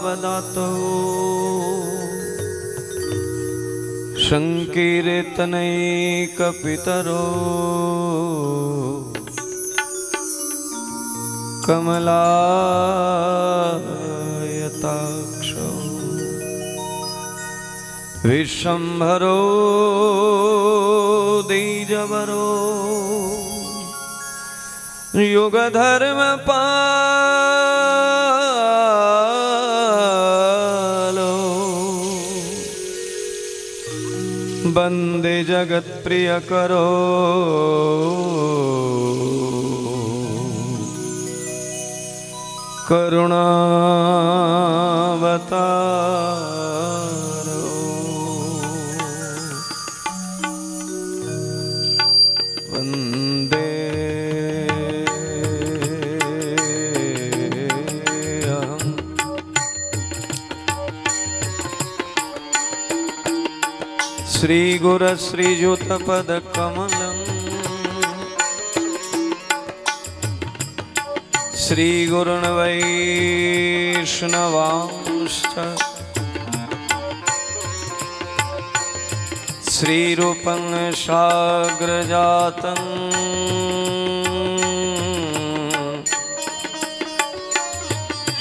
वदातो संकीर्तनैकपितरो कमलायताक्षो विश्वम्भरो द्विजवरो युगधर्म पालो वन्दे जगत्प्रियकरो करुणावतारो वन्दे श्रीगुरश्रीयुतपदकमलं श्रीगुरुन् वैष्णवांश्च श्रीरूपं साग्रजातं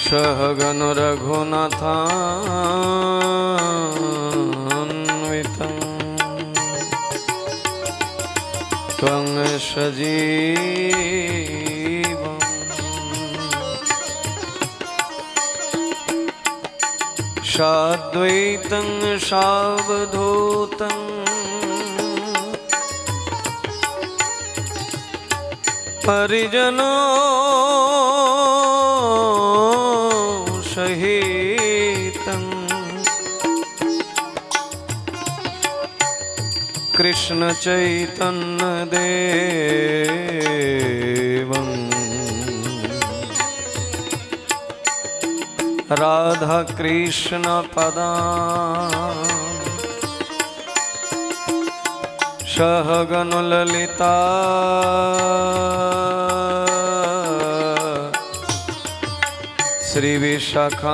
सहगण रघुनाथान्वितं त्वं सजीवम् साद्वैतं सावधूतं परिजनों सहितं कृष्ण चैतन्य देवं राधा कृष्ण पदां सहगण ललिता श्री विशाखान्विता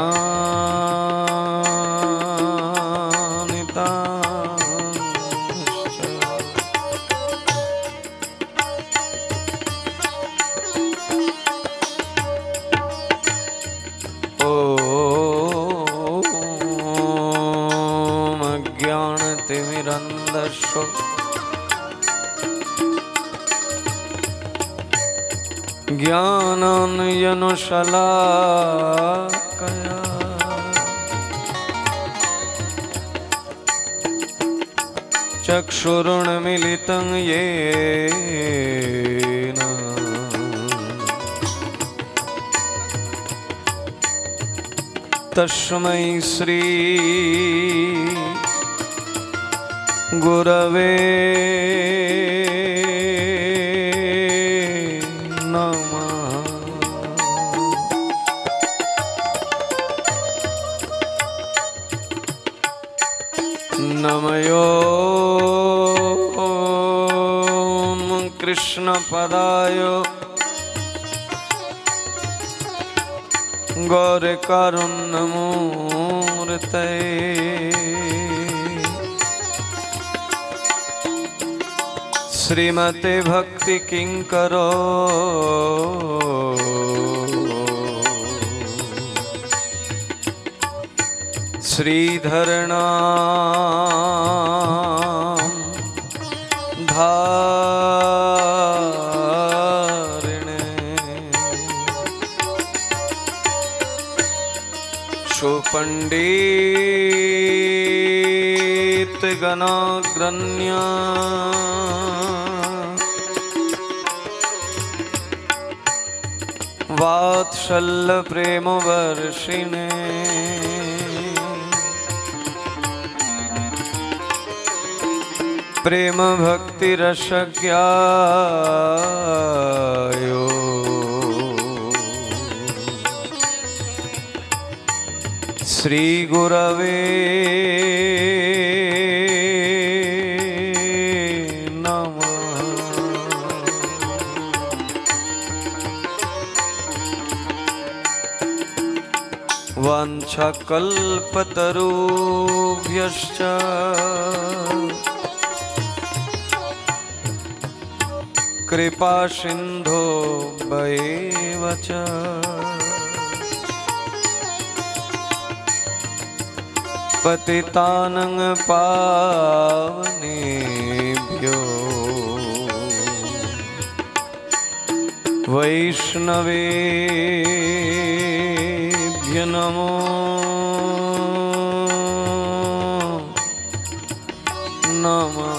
अज्ञानतिमिरन्धस्य ज्ञानाञ्जनशलाकया चक्षुरुन्मीलितं येन तस्मै श्री गुरवे नमयो कृष्ण पदाय गौरकारुण्यमूर्तये श्रीमते भक्ति किंकरो श्रीधरनाम धारिणे सुपंडित गणाग्रण्य वात्सल्य प्रेम वर्षिणे प्रेम भक्ति रसज्ञायो श्री गुरवे वाञ्छकल्पतरुभ्यश्च कृपासिन्धो एव च पतितानं पावनेभ्यो वैष्णवेभ्यो नमो नमः।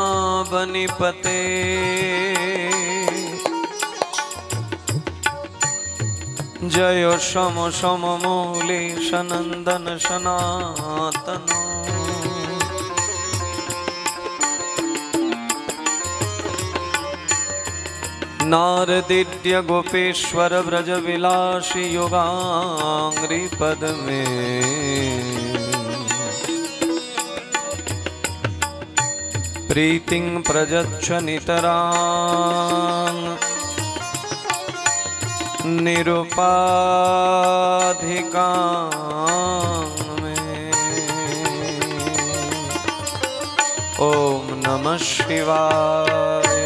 वृंदावनावनिपते जय शम शम मौलेश नंदन सनातन नारदिद्य गोपेश्वर व्रज विलासी योगांग्री पद में प्रीतिं प्रजच्छ नितरां निरुपाधिकां में। ओम नमः शिवाय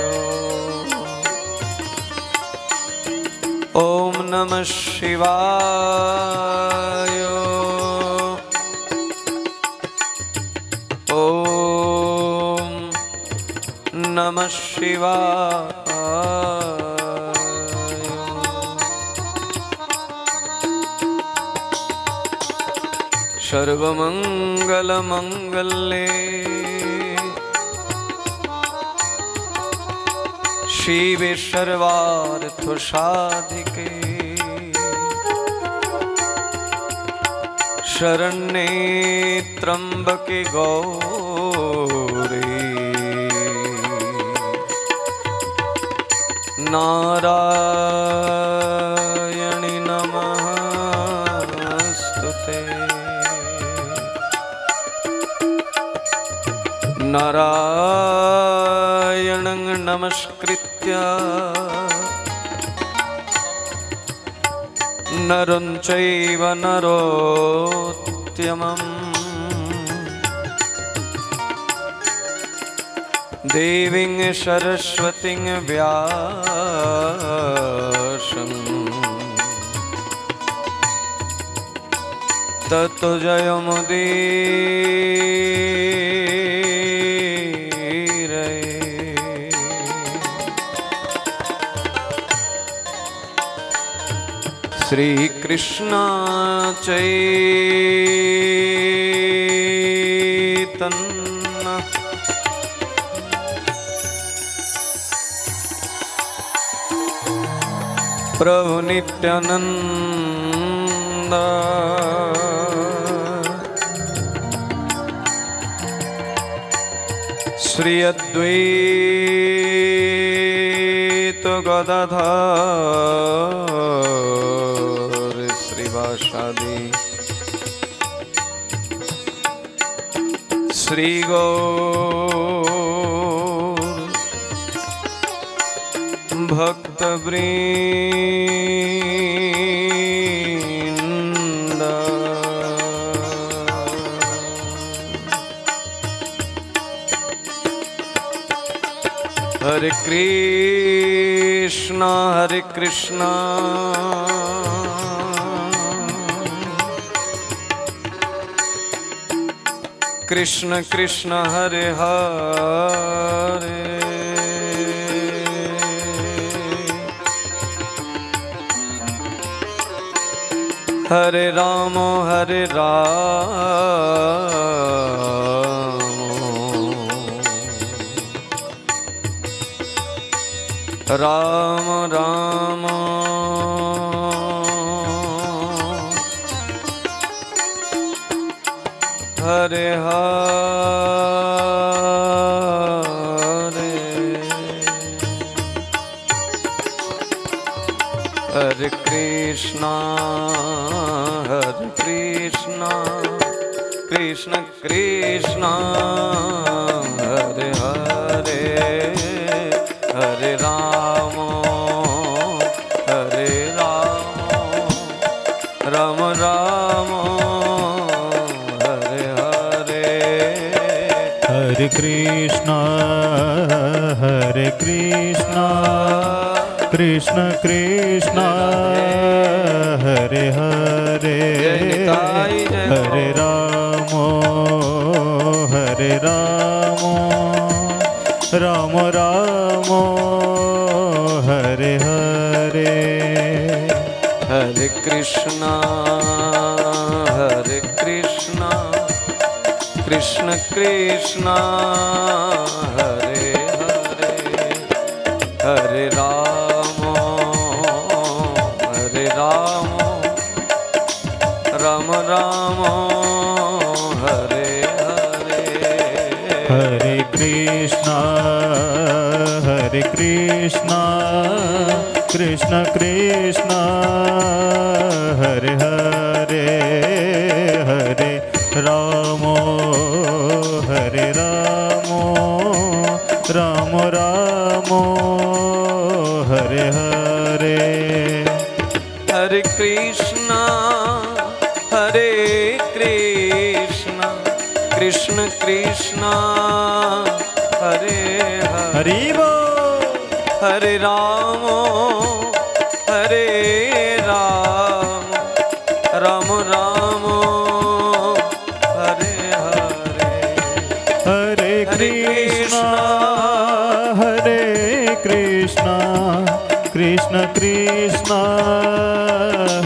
ओम नमः शिवाय ओम नमः शिवाय। सर्वमंगल मंगले शिवे सर्वार्थ साधिके शरण्ये त्र्यंबके गौरी नारायणि नमस्तुते। नारायणं नमस्कृत्य नरं चैव नरोत्तमं देवीं सरस्वतीं व्यासं ततो जयमुदीरये। श्री कृष्ण चैतन्य प्रभु नित्यानंद श्री अद्वैत गदाधर श्रीवासादि श्री गौर भक्तवृंद। हरे Krishna Krishna Krishna Hare Hare Hare Ram Ram Ram Hare Hare Hare Krishna Krishna Krishna Hare Hare Hare Krishna, Hare Krishna, Krishna Krishna, Hare Hare, Hare Ramo, Hare Ramo, Ramo Ramo, Hare Hare. Hare Krishna, Hare Krishna, Krishna Krishna, Hare Hare, Hare Ramo, Hare Ramo, Rama Rama, Hare Hare. Hare Krishna, Hare Krishna, Krishna Krishna, Hare Hare, Hare Ramo, Hare Ramo, Ramo Ramo, Hare Hare. Hare Krishna, Hare Krishna, Krishna Krishna, Hare Hare, Haribo, Hare Ramo, Hare Ramo, Ramo Ramo, Hare Hare. Hare Krishna, Hare Krishna, Krishna Krishna,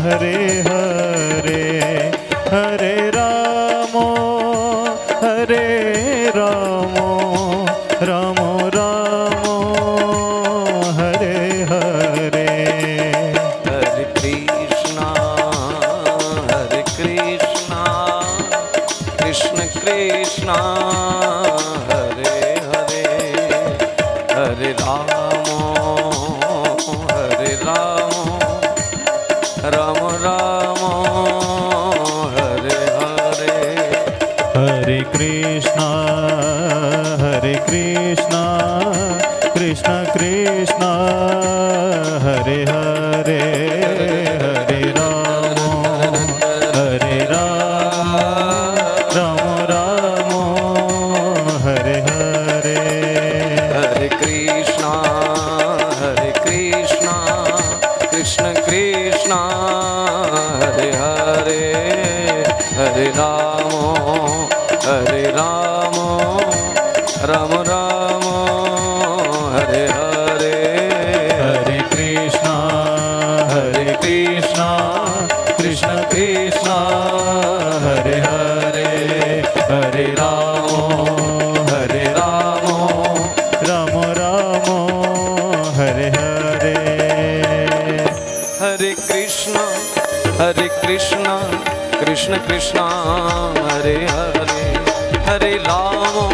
Hare Hare, Hare Ramo, Hare Ramo, Ramo Ramo, Hare Hare. Hare Krishna, Hare Krishna, Krishna Krishna, Hare Hare, Hare Ramo, Hare Ramo, Ramo Ramo, Hare Hare. Hare Krishna, Hare Krishna, Krishna Krishna, Hare Hare, Hare Ramo, Hare Ramo, Ramo Ramo, Hare Hare. Hare Krishna, Hare Krishna, Krishna Krishna, Hare Hare, Hare Ramo, Hare Ramo, Ramo Ramo, Hare Hare. Hare Krishna, Hare Krishna, Krishna Krishna, Hare Hare, Hare Ramo, Hare Ramo, Ramo Ramo, Hare Hare. Hare Krishna, Hare Krishna, Krishna Krishna, Hare Hare, Hare Ramo,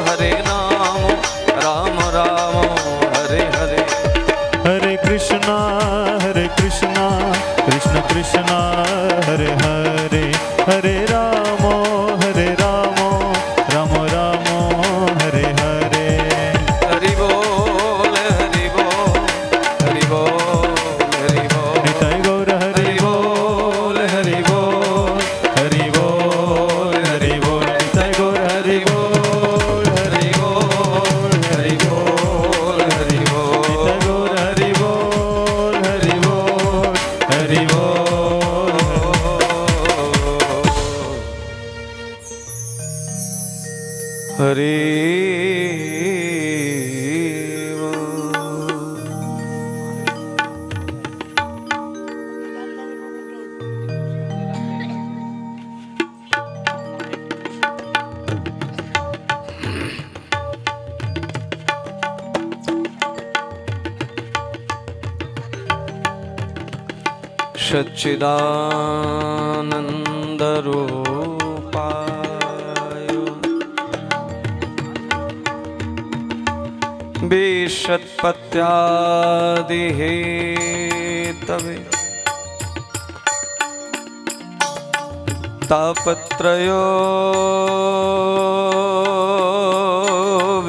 Hare Ramo, Ramo Ramo, Hare Hare. Hare Krishna, Hare Krishna, Krishna Krishna, Hare Hare, Hare Ramo, Hare Ramo, Ramo Ramo, Hare Hare. Hari Bol, Hari Bol, Hari Bol, Hari Bol. Nitai Gaur Hari Bol, Hari Bol, Hari Bol, Hari Bol. Nitai Gaur Hari Bol, Hari Bol, Hari Bol, Hari Bol. Nitai Gaur Hari Bol, Hari Bol, Hari Bol. Hari Satchidanandarupaaya Vishatpatyadihetave Tapatrayo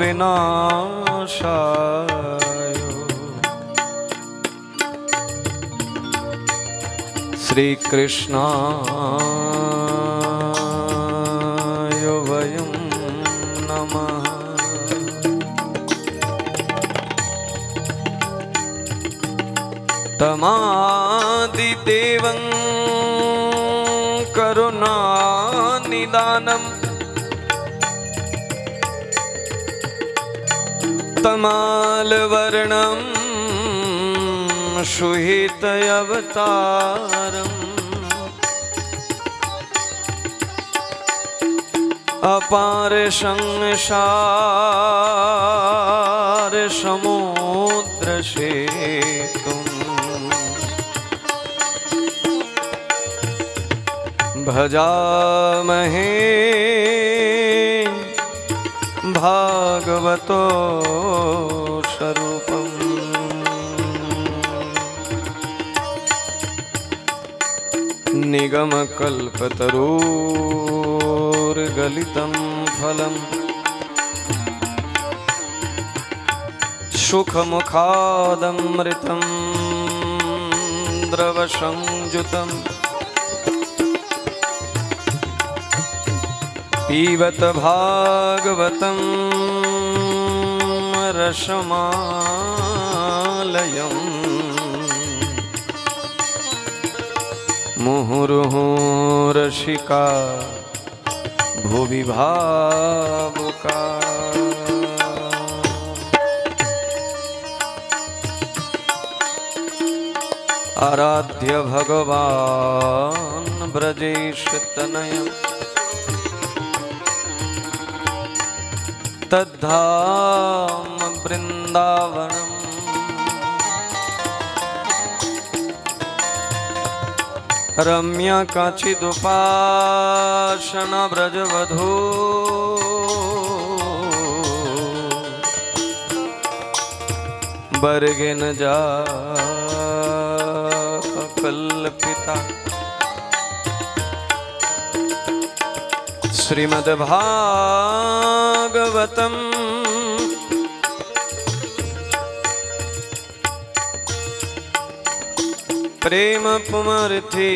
Vinashaya Shri Krishna Vayam Namah तमादिदेवं करुणानिदानं तमालवर्णं शुहितयवतारम् अपार संसार समुद्र से तुम भजामहे भागवतो स्वरूपम् निगमकल्पतरोर्गलितं फलम् सुखमुखादमृतं द्रवसंयुतं पीबत भागवतं रसमालयम् मुहुर्मुहुः रसिका भुवि भावुका आराध्य भगवान् ब्रजेश तनयम् तद्धाम वृन्दावनम् रम्या काचिदुपासना ब्रजवधू बर्गेन जा कल्पिता श्रीमद्भागवतम् प्रेम पुमर्थी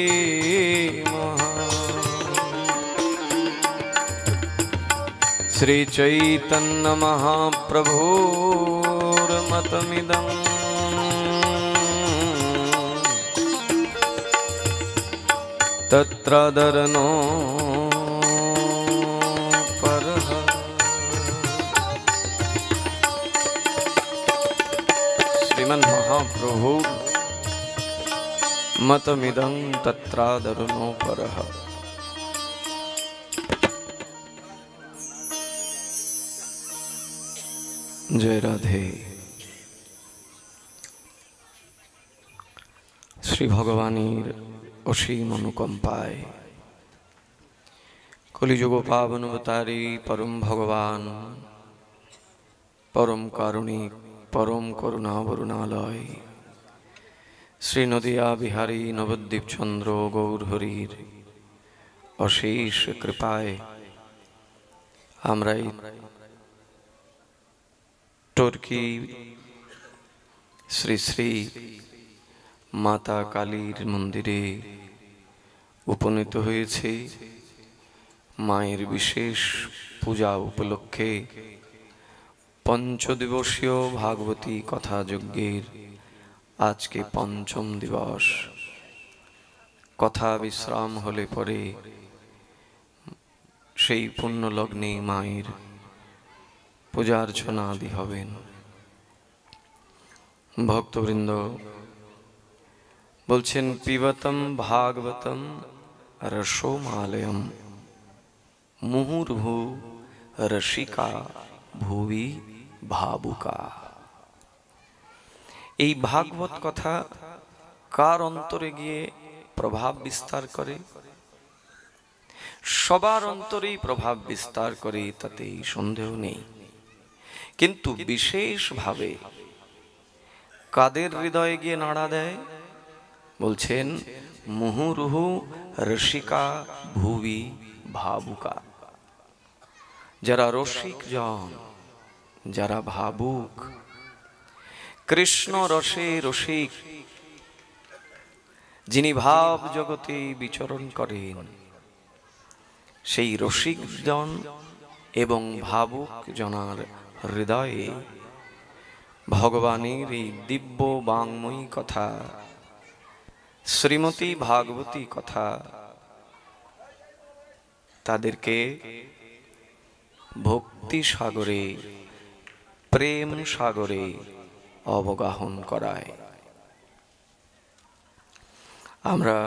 श्री चैतन्य महाप्रभुर्मतमिदम् तत्रादरनो परः श्रीमन्महाप्रभु मतमिदं तत्रादरनो परः। जय राधे। श्री भगवानीर অসীম অনুকম্পায় কলিযুগ পাবন অবতারী পরম ভগবান পরম কারুণিক পরম করুণা বরুণালয় শ্রী নদিয়া বিহারী নবদ্বীপ চন্দ্র গৌর হরির অশেষ কৃপায় আমরা টর্কি শ্রী শ্রী মাতা কালীর মন্দিরে উপনীত হয়েছে। মায়ের বিশেষ পূজা উপলক্ষে পঞ্চদিবসীয় ভাগবতী কথা যজ্ঞের আজকে পঞ্চম দিবস। কথা বিশ্রাম হলে পরে সেই পুণ্য লগ্নে মায়ের পূজার্চনা আদি হবেন। ভক্তবৃন্দ বলছেন পিবতম ভাগবতম রসোমালয়ম মুহুর্মুহু রসিকা ভুবি ভাবুকা। এই ভাগবত কথা কার অন্তরে গিয়ে প্রভাব বিস্তার করে? সবার অন্তরেই প্রভাব বিস্তার করে, তাতে সন্দেহ নেই। কিন্তু বিশেষভাবে কাদের হৃদয়ে গিয়ে নাড়া দেয়? বলছেন মুহুর্মুহু রসিকা ভুবি ভাবুকা। যারা রসিক জন, যারা ভাবুক, কৃষ্ণ রসে রসিক, যিনি ভাব জগতে বিচরণ করেন, সেই রসিক জন এবং ভাবুক জনার হৃদয়ে ভগবানের এই দিব্য বাংময়ী কথা শ্রীমতী ভাগবতী কথা তাদেরকে ভক্তি সাগরে, প্রেম সাগরে অবগাহন করায়। আমরা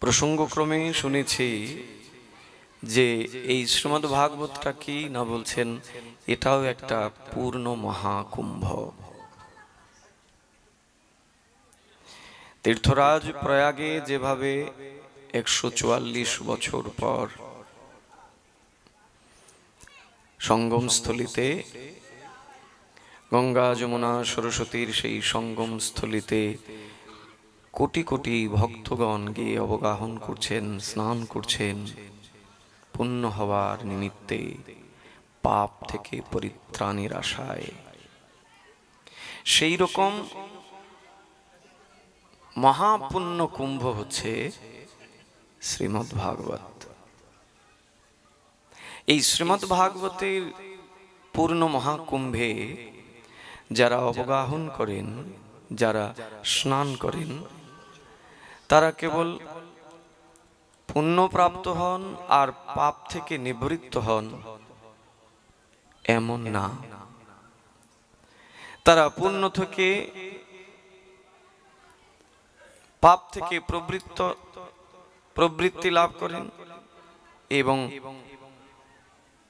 প্রসঙ্গক্রমে শুনেছি যে এই শ্রীমদ্ ভাগবতটা কি না, বলছেন এটাও একটা পূর্ণ মহাকুম্ভ। তীর্থরাজ প্রয়াগে যেভাবে 144 বছর পর সঙ্গমস্থলিতে, গঙ্গা যমুনা সরস্বতীর সেই সঙ্গমস্থলিতে কোটি কোটি ভক্তগণ গিয়ে অবগাহন করছেন, স্নান করছেন পুণ্য হওয়ার নিমিত্তে, পাপ থেকে পরিত্রাণের আশায়, সেই রকম মহাপুণ্য কুম্ভ হচ্ছে শ্রীমদ্ ভাগবত। এই শ্রীমদ্ ভাগবতের পূর্ণ মহাকুম্ভে যারা অবগাহন করেন, যারা স্নান করেন, তারা কেবল পুণ্যপ্রাপ্ত হন আর পাপ থেকে নিবৃত্ত হন এমন না। তারা পুণ্য থেকে, পাপ থেকে প্রবৃত্তি লাভ করেন এবং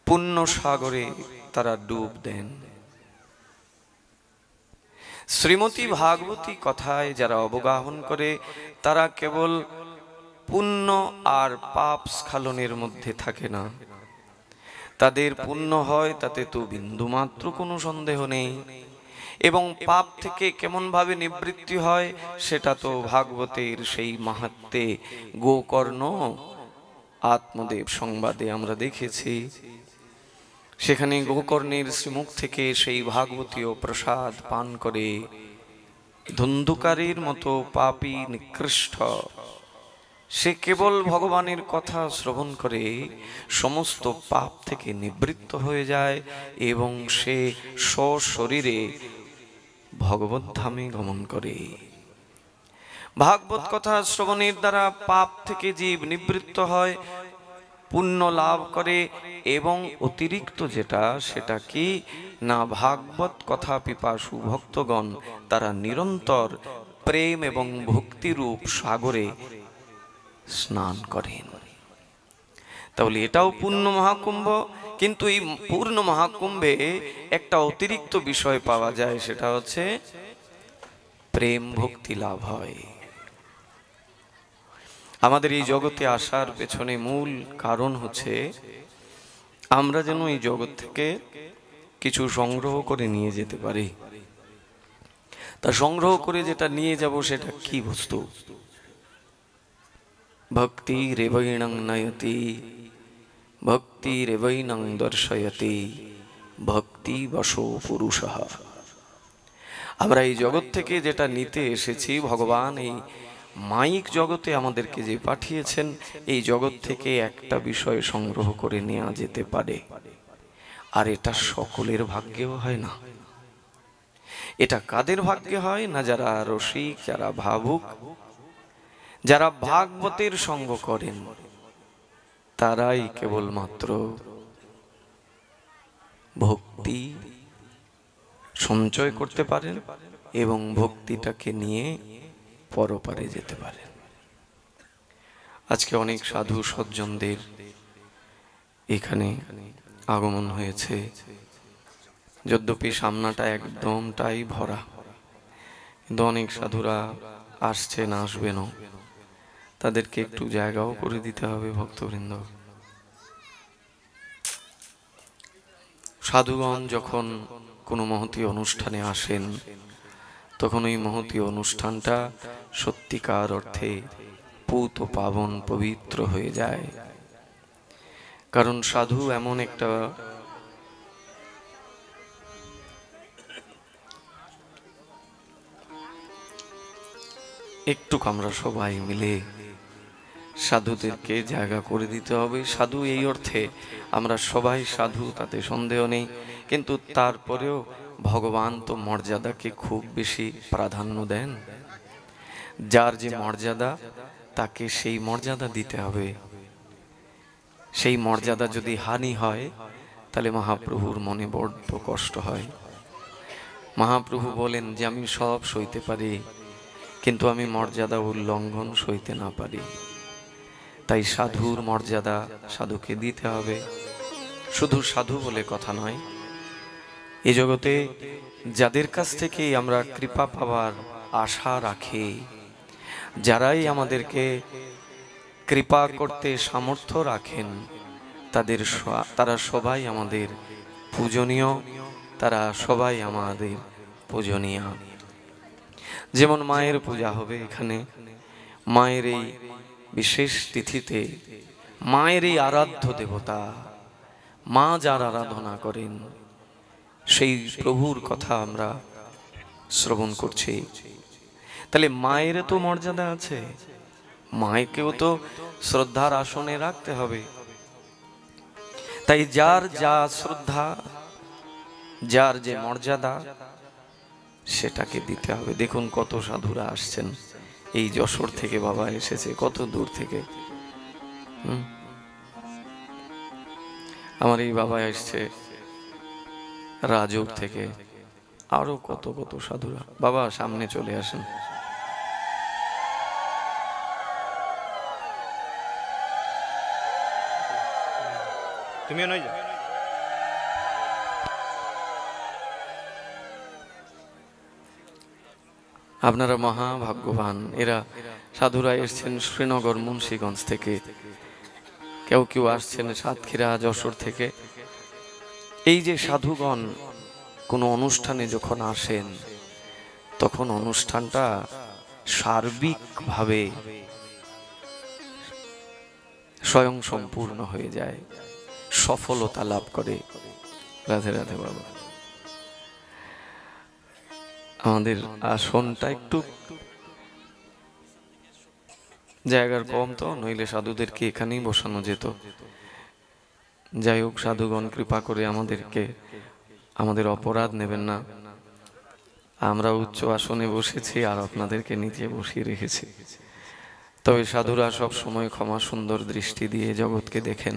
পুণ্য সাগরে তারা ডুব দেন। শ্রীমতী ভাগবতী কথায় যারা অবগাহন করে তারা কেবল পুণ্য আর পাপ স্খলনের মধ্যে থাকে না। তাদের পুণ্য হয় তাতে তো বিন্দুমাত্র কোনো সন্দেহ নেই, এবং পাপ থেকে কেমন ভাবে নিবৃত্তি হয় সেটা তো ভাগবতের সেই মাহাত্ম্যে গোকর্ণ আত্মদেব সংবাদে আমরা দেখেছি। সেখানে গোকর্ণের শ্রীমুখ থেকে সেই ভাগবতীয় প্রসাদ পান করে ধুন্ধুকারীর মতো পাপী নিকৃষ্ট সে কেবল ভগবানের কথা শ্রবণ করে সমস্ত পাপ থেকে নিবৃত্ত হয়ে যায় এবং সে সশরীরে ভগবত ধামে গমন করে। ভাগবত কথা শ্রবণের দ্বারা পাপ থেকে জীব নিবৃত্ত হয়, পুণ্য লাভ করে, এবং অতিরিক্ত যেটা সেটা কি না, ভাগবত কথা পিপাসু ভক্তগণ তারা নিরন্তর প্রেম এবং ভক্তিরূপ সাগরে স্নান করেন। তাহলে এটাও পূর্ণ মহাকুম্ভ, কিন্তু এই পূর্ণ মহাকুম্ভে একটা অতিরিক্ত বিষয় পাওয়া যায়, সেটা হচ্ছে প্রেম ভক্তি লাভ হয়। আমাদের এই জগতে আসার পেছনে মূল কারণ হচ্ছে আমরা যেন এই জগৎ থেকে কিছু সংগ্রহ করে নিয়ে যেতে পারি। তা সংগ্রহ করে যেটা নিয়ে যাব সেটা কি বস্তু? ভক্তি রেবৈণং নয়তি, ভক্তি রেবৈণং দর্শয়তি, ভক্তি বশো পুরুষঃ। আমরা এই জগৎ থেকে যেটা নিতে এসেছি, ভগবান এই মাইক জগতে আমাদেরকে যে পাঠিয়েছেন, এই জগৎ থেকে একটা বিষয় সংগ্রহ করে নেওয়া যেতে পারে, আর এটা সকলের ভাগ্যেও হয় না। এটা কাদের ভাগ্যে হয় না? যারা রসিক, যারা ভাবুক, যারা ভাগবতের সঙ্গ করেন, তারাই কেবলমাত্র ভক্তি সঞ্চয় করতে পারেন এবং ভক্তিটাকে নিয়ে পরপারে যেতে পারেন। আজকে অনেক সাধু সজ্জনদের এখানে আগমন হয়েছে, যদ্যপি সামনাটা একদমটাই ভরা, কিন্তু অনেক সাধুরা আসছেন, আসবেনও। তাদেরকে একটু জায়গাও করে দিতে হবে ভক্তবৃন্দ। সাধুগণ যখন কোনো মহতী অনুষ্ঠানে আসেন, তখন ওই মহতী অনুষ্ঠানটা সত্যিকার অর্থে পূত পাবন পবিত্র হয়ে যায়। কারণ সাধু এমন একটা একটু আমরা সবাই মিলে সাধুদেরকে জায়গা করে দিতে হবে। সাধু এই অর্থে আমরা সবাই সাধু, তাতে সন্দেহ নেই, কিন্তু তারপরেও ভগবান তো মর্যাদাকে খুব বেশি প্রাধান্য দেন। যার যে মর্যাদা তাকে সেই মর্যাদা দিতে হবে। সেই মর্যাদা যদি হানি হয় তাহলে মহাপ্রভুর মনে বড্ড কষ্ট হয়। মহাপ্রভু বলেন যে আমি সব সইতে পারি, কিন্তু আমি মর্যাদা উল্লঙ্ঘন সইতে না পারি। তাই সাধুর মর্যাদা সাধুকে দিতে হবে। শুধু সাধু বলে কথা নয়, এই জগতে যাদের কাছ থেকে আমরা কৃপা পাওয়ার আশা রাখি, যারাই আমাদেরকে কৃপা করতে সামর্থ্য রাখেন, তারা সবাই আমাদের পূজনীয়, তারা সবাই আমাদের পূজনীয়। যেমন মায়ের পূজা হবে এখানে, মায়ের এই বিশেষ তিথিতে মায়ের এই আরাধ্য দেবতা, মা যার আরাধনা করেন সেই প্রভুর কথা আমরা শ্রবণ করছি। তাহলে মায়ের তো মর্যাদা আছে, মায়েকেও তো শ্রদ্ধার আসনে রাখতে হবে। তাই যার যা শ্রদ্ধা, যার যে মর্যাদা, সেটাকে দিতে হবে। দেখুন কত সাধুরা আসছেন, এই যশোর থেকে বাবা এসেছে, কত দূর থেকে। আমার এই বাবা এসছে রাজৌর থেকে, আরো কত কত সাধুরা। বাবা সামনে চলে আসেন। তুমিও নয় যা। আপনারা মহা ভাগ্যবান। এরা সাধুরা এসছেন শ্রীনগর, মুন্সিগঞ্জ থেকে, কেউ কেউ আসছেন সাতক্ষীরা, যশোর থেকে। এই যে সাধুগণ কোনো অনুষ্ঠানে যখন আসেন, তখন অনুষ্ঠানটা সার্বিকভাবে স্বয়ং সম্পূর্ণ হয়ে যায়, সফলতা লাভ করে। রাধে রাধে বাবা। আমাদের আসনটা একটু জায়গার কম, তো নইলে সাধুদেরকে এখানেই বসানো যেত। যাই হোক, সাধুগণ কৃপা করে আমাদেরকে, আমাদের অপরাধ নেবেন না। আমরা উচ্চ আসনে বসেছি আর আপনাদেরকে নিচে বসিয়ে রেখেছি। তবে সাধুরা সব সময় ক্ষমা সুন্দর দৃষ্টি দিয়ে জগৎকে দেখেন,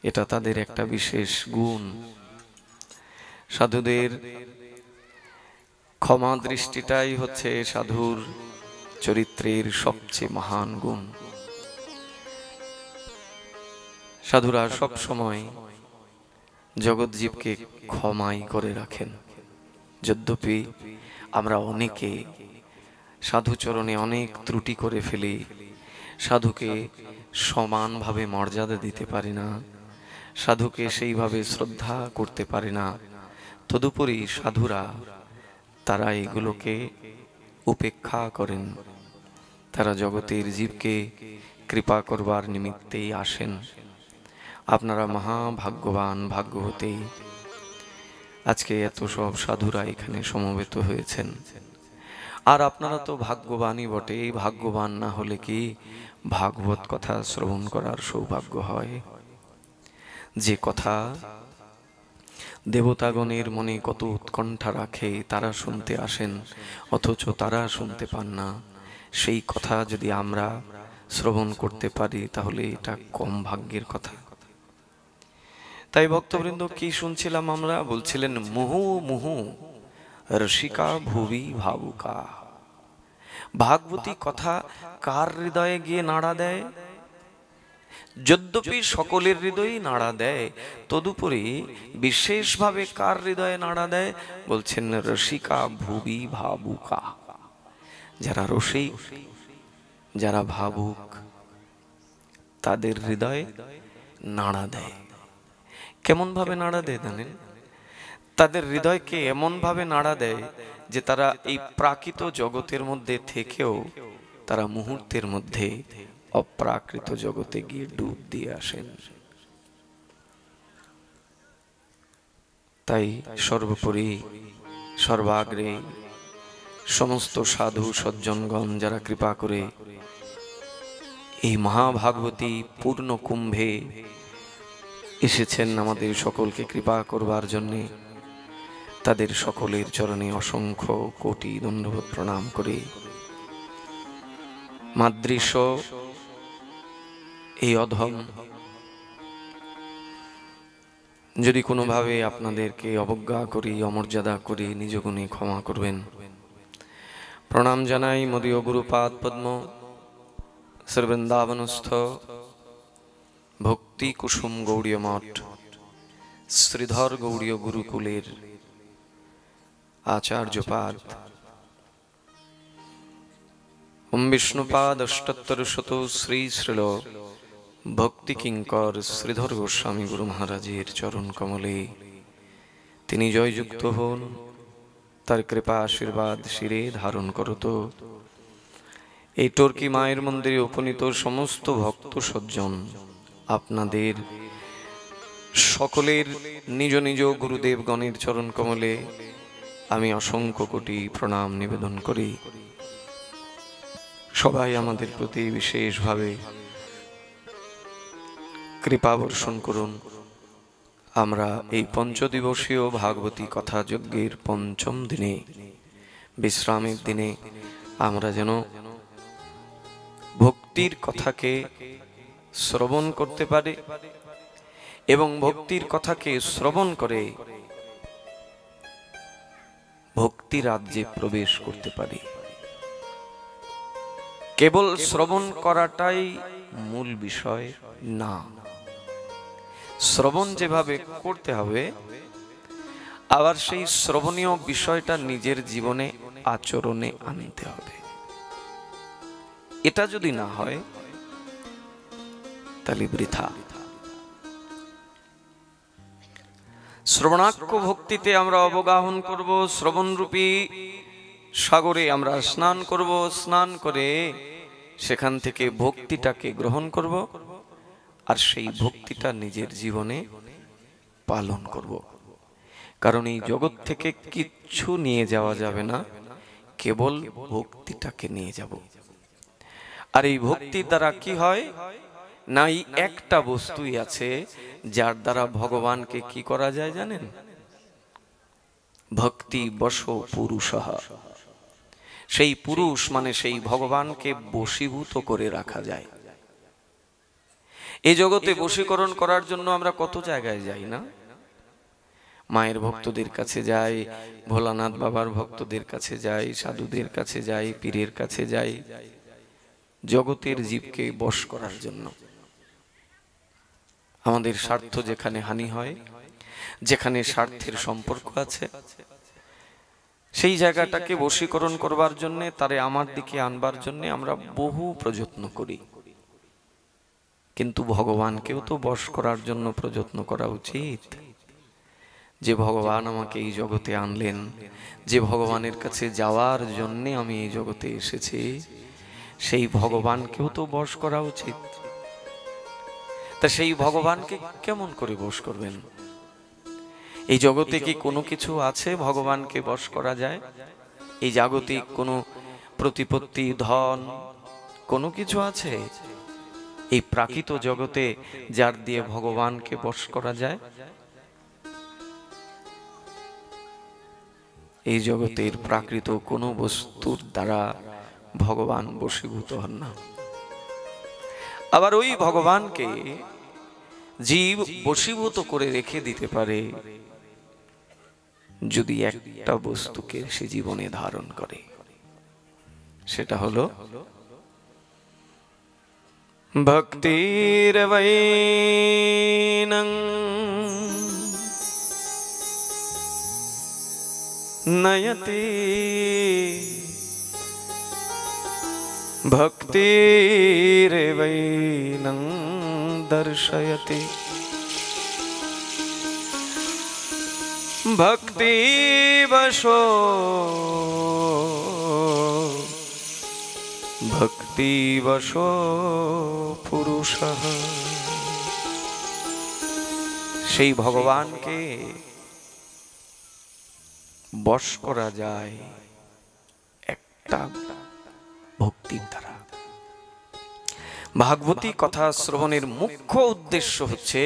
এটা তাদের একটা বিশেষ গুণ। সাধুদের ক্ষমা দৃষ্টিটাই হচ্ছে সাধুর চরিত্রের সবচেয়ে মহান গুণ। সাধুরা সব সময় জগৎ জীবকে ক্ষমাই করে রাখেন। যদ্যপি আমরা অনেকে সাধুচরণে অনেক ত্রুটি করে ফেলি, সাধুকে সমানভাবে মর্যাদা দিতে পারি না, সাধুকে সেইভাবে শ্রদ্ধা করতে পারি না। তদুপরি সাধুরা তারা এগুলোকে উপেক্ষা করেন। তারা জগতের জীবকে কৃপা করবার নিমিত্তেই আসেন। আপনারা মহাভাগ্যবান, ভাগ্যবতী। আজকে এত সব সাধুরা এখানে সমবেত হয়েছেন। আর আপনারা তো ভাগ্যবানই বটে। এই ভাগ্যবান না হলে কি ভাগবত কথা শ্রবণ করার সৌভাগ্য হয়? যে কথা দেবতাগণের মনে কত উৎকণ্ঠা রাখে, তারা শুনতে আসেন, অথচ তারা শুনতে পান না। সেই কথা যদি আমরা শ্রবণ করতে পারি তাহলে এটা কম ভাগ্যের কথা। তাই ভক্তবৃন্দ, কি শুনছিলাম আমরা? বলছিলেন মুহু মুহু রসিকা ভুবি ভাবুকা। ভাগবতী কথা কার হৃদয়ে গিয়ে নাড়া দেয়? যদ্যপি সকলের হৃদয়ে নাড়া দেয়, তদুপরি বিশেষভাবে কার হৃদয়ে নাড়া দেয়? বলছেন রসিকা ভুবি ভাবুকা। যারা রসিক, যারা ভাবুক, তাদের হৃদয়ে নাড়া দেয়। কেমন ভাবে নাড়া দেয় জানেন? তাদের হৃদয়কে এমন ভাবে নাড়া দেয় যে তারা এই প্রাকৃত জগতের মধ্যে থেকেও তারা মুহূর্তের মধ্যে অপ্রাকৃত জগতে গিয়ে ডুব দিয়ে আসেন। তাই সর্বোপরি সর্বাগ্রে সমস্ত সাধু সজ্জনগণ যারা কৃপা করে এই মহাভাগবতী পূর্ণ কুম্ভে এসেছেন আমাদের সকলকে কৃপা করবার জন্যে, তাদের সকলের চরণে অসংখ্য কোটি দণ্ডবত প্রণাম করে মাদৃশ এই অধম যদি কোনোভাবে আপনাদেরকে অবজ্ঞা করি, অমর্যাদা করি, নিজ গুণে ক্ষমা করবেন। প্রণাম জানাই মদীয় গুরুপাদ পদ্ম শ্রীবৃন্দাবনস্থ ভক্তি কুসুম গৌড়ীয় মঠ শ্রীধর গৌড়ীয় গুরুকুলের আচার্যপাদ ওম বিষ্ণুপাদ অষ্টোত্তর শত শ্রী শ্রীল ভক্তি কিঙ্কর শ্রীধর গোস্বামী গুরু মহারাজের চরণ কমলে তিনি জয়যুক্ত হন, তার কৃপা আশীর্বাদ শিরে ধারণ করত। এই টর্কি মায়ের মন্দিরে উপনীত সমস্ত ভক্ত সজ্জন আপনাদের সকলের নিজ নিজ গুরুদেবগণের চরণ কমলে আমি অসংখ্য কোটি প্রণাম নিবেদন করি। সবাই আমাদের প্রতি বিশেষভাবে কৃপা বর্ষণ করুন। আমরা এই পঞ্চদিবসীয় ভাগবতী কথা যজ্ঞের পঞ্চম দিনে, বিশ্রামের দিনে আমরা যেন ভক্তির কথাকে শ্রবণ করতে পারি এবং ভক্তির কথাকে শ্রবণ করে ভক্তি রাজ্যে প্রবেশ করতে পারি। কেবল শ্রবণ করাটাই মূল বিষয় না, শ্রবণ যেভাবে করতে হবে আবার সেই শ্রবণীয় বিষয়টা নিজের জীবনে আচরণে আনতে হবে। এটা যদি না হয় তাহলে বৃথা। শ্রবণাক্ষ ভক্তিতে আমরা অবগাহন করব, শ্রবণরূপী সাগরে আমরা স্নান করব, স্নান করে সেখান থেকে ভক্তিটাকে গ্রহণ করব আর সেই ভক্তিটা নিজের জীবনে পালন করব। কারণ এই জগৎ থেকে কিচ্ছু নিয়ে যাওয়া যাবে না, কেবল ভক্তিটাকে নিয়ে যাব। আর এই ভক্তি দ্বারা কি হয় না, এই একটা বস্তুই আছে যার দ্বারা ভগবানকে কি করা যায় জানেন? ভক্তি বশ পুরুষঃ। সেই পুরুষ মানে সেই ভগবানকে বশীভূত করে রাখা যায়। এই জগতে বশীকরণ করার জন্য আমরা কত জায়গায় যাই না? মায়ের ভক্তদের কাছে যাই, ভোলানাথ বাবার ভক্তদের কাছে যাই, সাধুদের কাছে যাই, পীরের কাছে যাই, জগতের জীবকে বশ করার জন্য। আমাদের স্বার্থ যেখানে হানি হয়, যেখানে স্বার্থের সম্পর্ক আছে, সেই জায়গাটাকে বশীকরণ করবার জন্য, তারে আমার দিকে আনবার জন্য আমরা বহু প্রযত্ন করি। কিন্তু ভগবানকেও তো বশ করার জন্য প্রযত্ন করা উচিত। যে ভগবান আমাকে এই জগতে আনলেন, যে ভগবানের কাছে যাওয়ার জন্য আমি এই জগতে এসেছি, সেই ভগবানকেও তো বশ করা উচিত। তা সেই ভগবানকে কেমন করে বশ করবেন? এই জগতে কি কোনো কিছু আছে ভগবানকে বশ করা যায়? এই জাগতিক কোনো প্রতিপত্তি, ধন, কোনো কিছু আছে এই প্রাকৃত জগতে যার দিয়ে ভগবানকে বশ করা যায়? এই জগতের প্রাকৃত কোনো বস্তুর দ্বারা ভগবান বশীভূত হন না। আবার ওই ভগবানকে জীব বশীভূত করে রেখে দিতে পারে যদি একটা বস্তুকে সে জীবনে ধারণ করে। সেটা হলো ভক্তিরবৈনং নয়তে ভক্তিরবৈনং দর্শয়তে ভক্তিবশো ভক্তিবশো পুরুষঃ। সেই ভগবানকে বশ করা যায় একটা ভক্তির দ্বারা। ভাগবতী কথা শ্রবণের মুখ্য উদ্দেশ্য হচ্ছে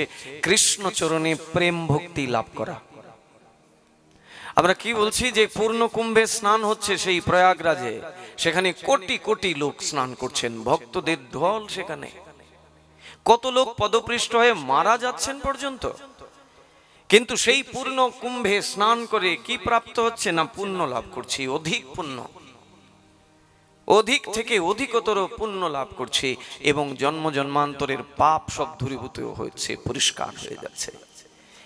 কৃষ্ণ চরণে প্রেম ভক্তি লাভ করা। আমরা কি বলছি যে পূর্ণ কুম্ভে স্নান হচ্ছে সেই প্রয়াগরাজে, সেখানে কোটি কোটি লোক স্নান করছেন, ভক্তদের ঢল, সেখানে কত লোক পদপৃষ্ঠ হয়ে মারা যাচ্ছেন পর্যন্ত। কিন্তু সেই পূর্ণ কুম্ভে স্নান করে কি প্রাপ্ত হচ্ছে না, পুণ্য লাভ করছি, অধিক পুণ্য, অধিক থেকে অধিকতর পুণ্য লাভ করছি, এবং জন্ম জন্মান্তরের পাপ সব দূরীভূত হচ্ছে, পরিষ্কার হয়ে যাচ্ছে।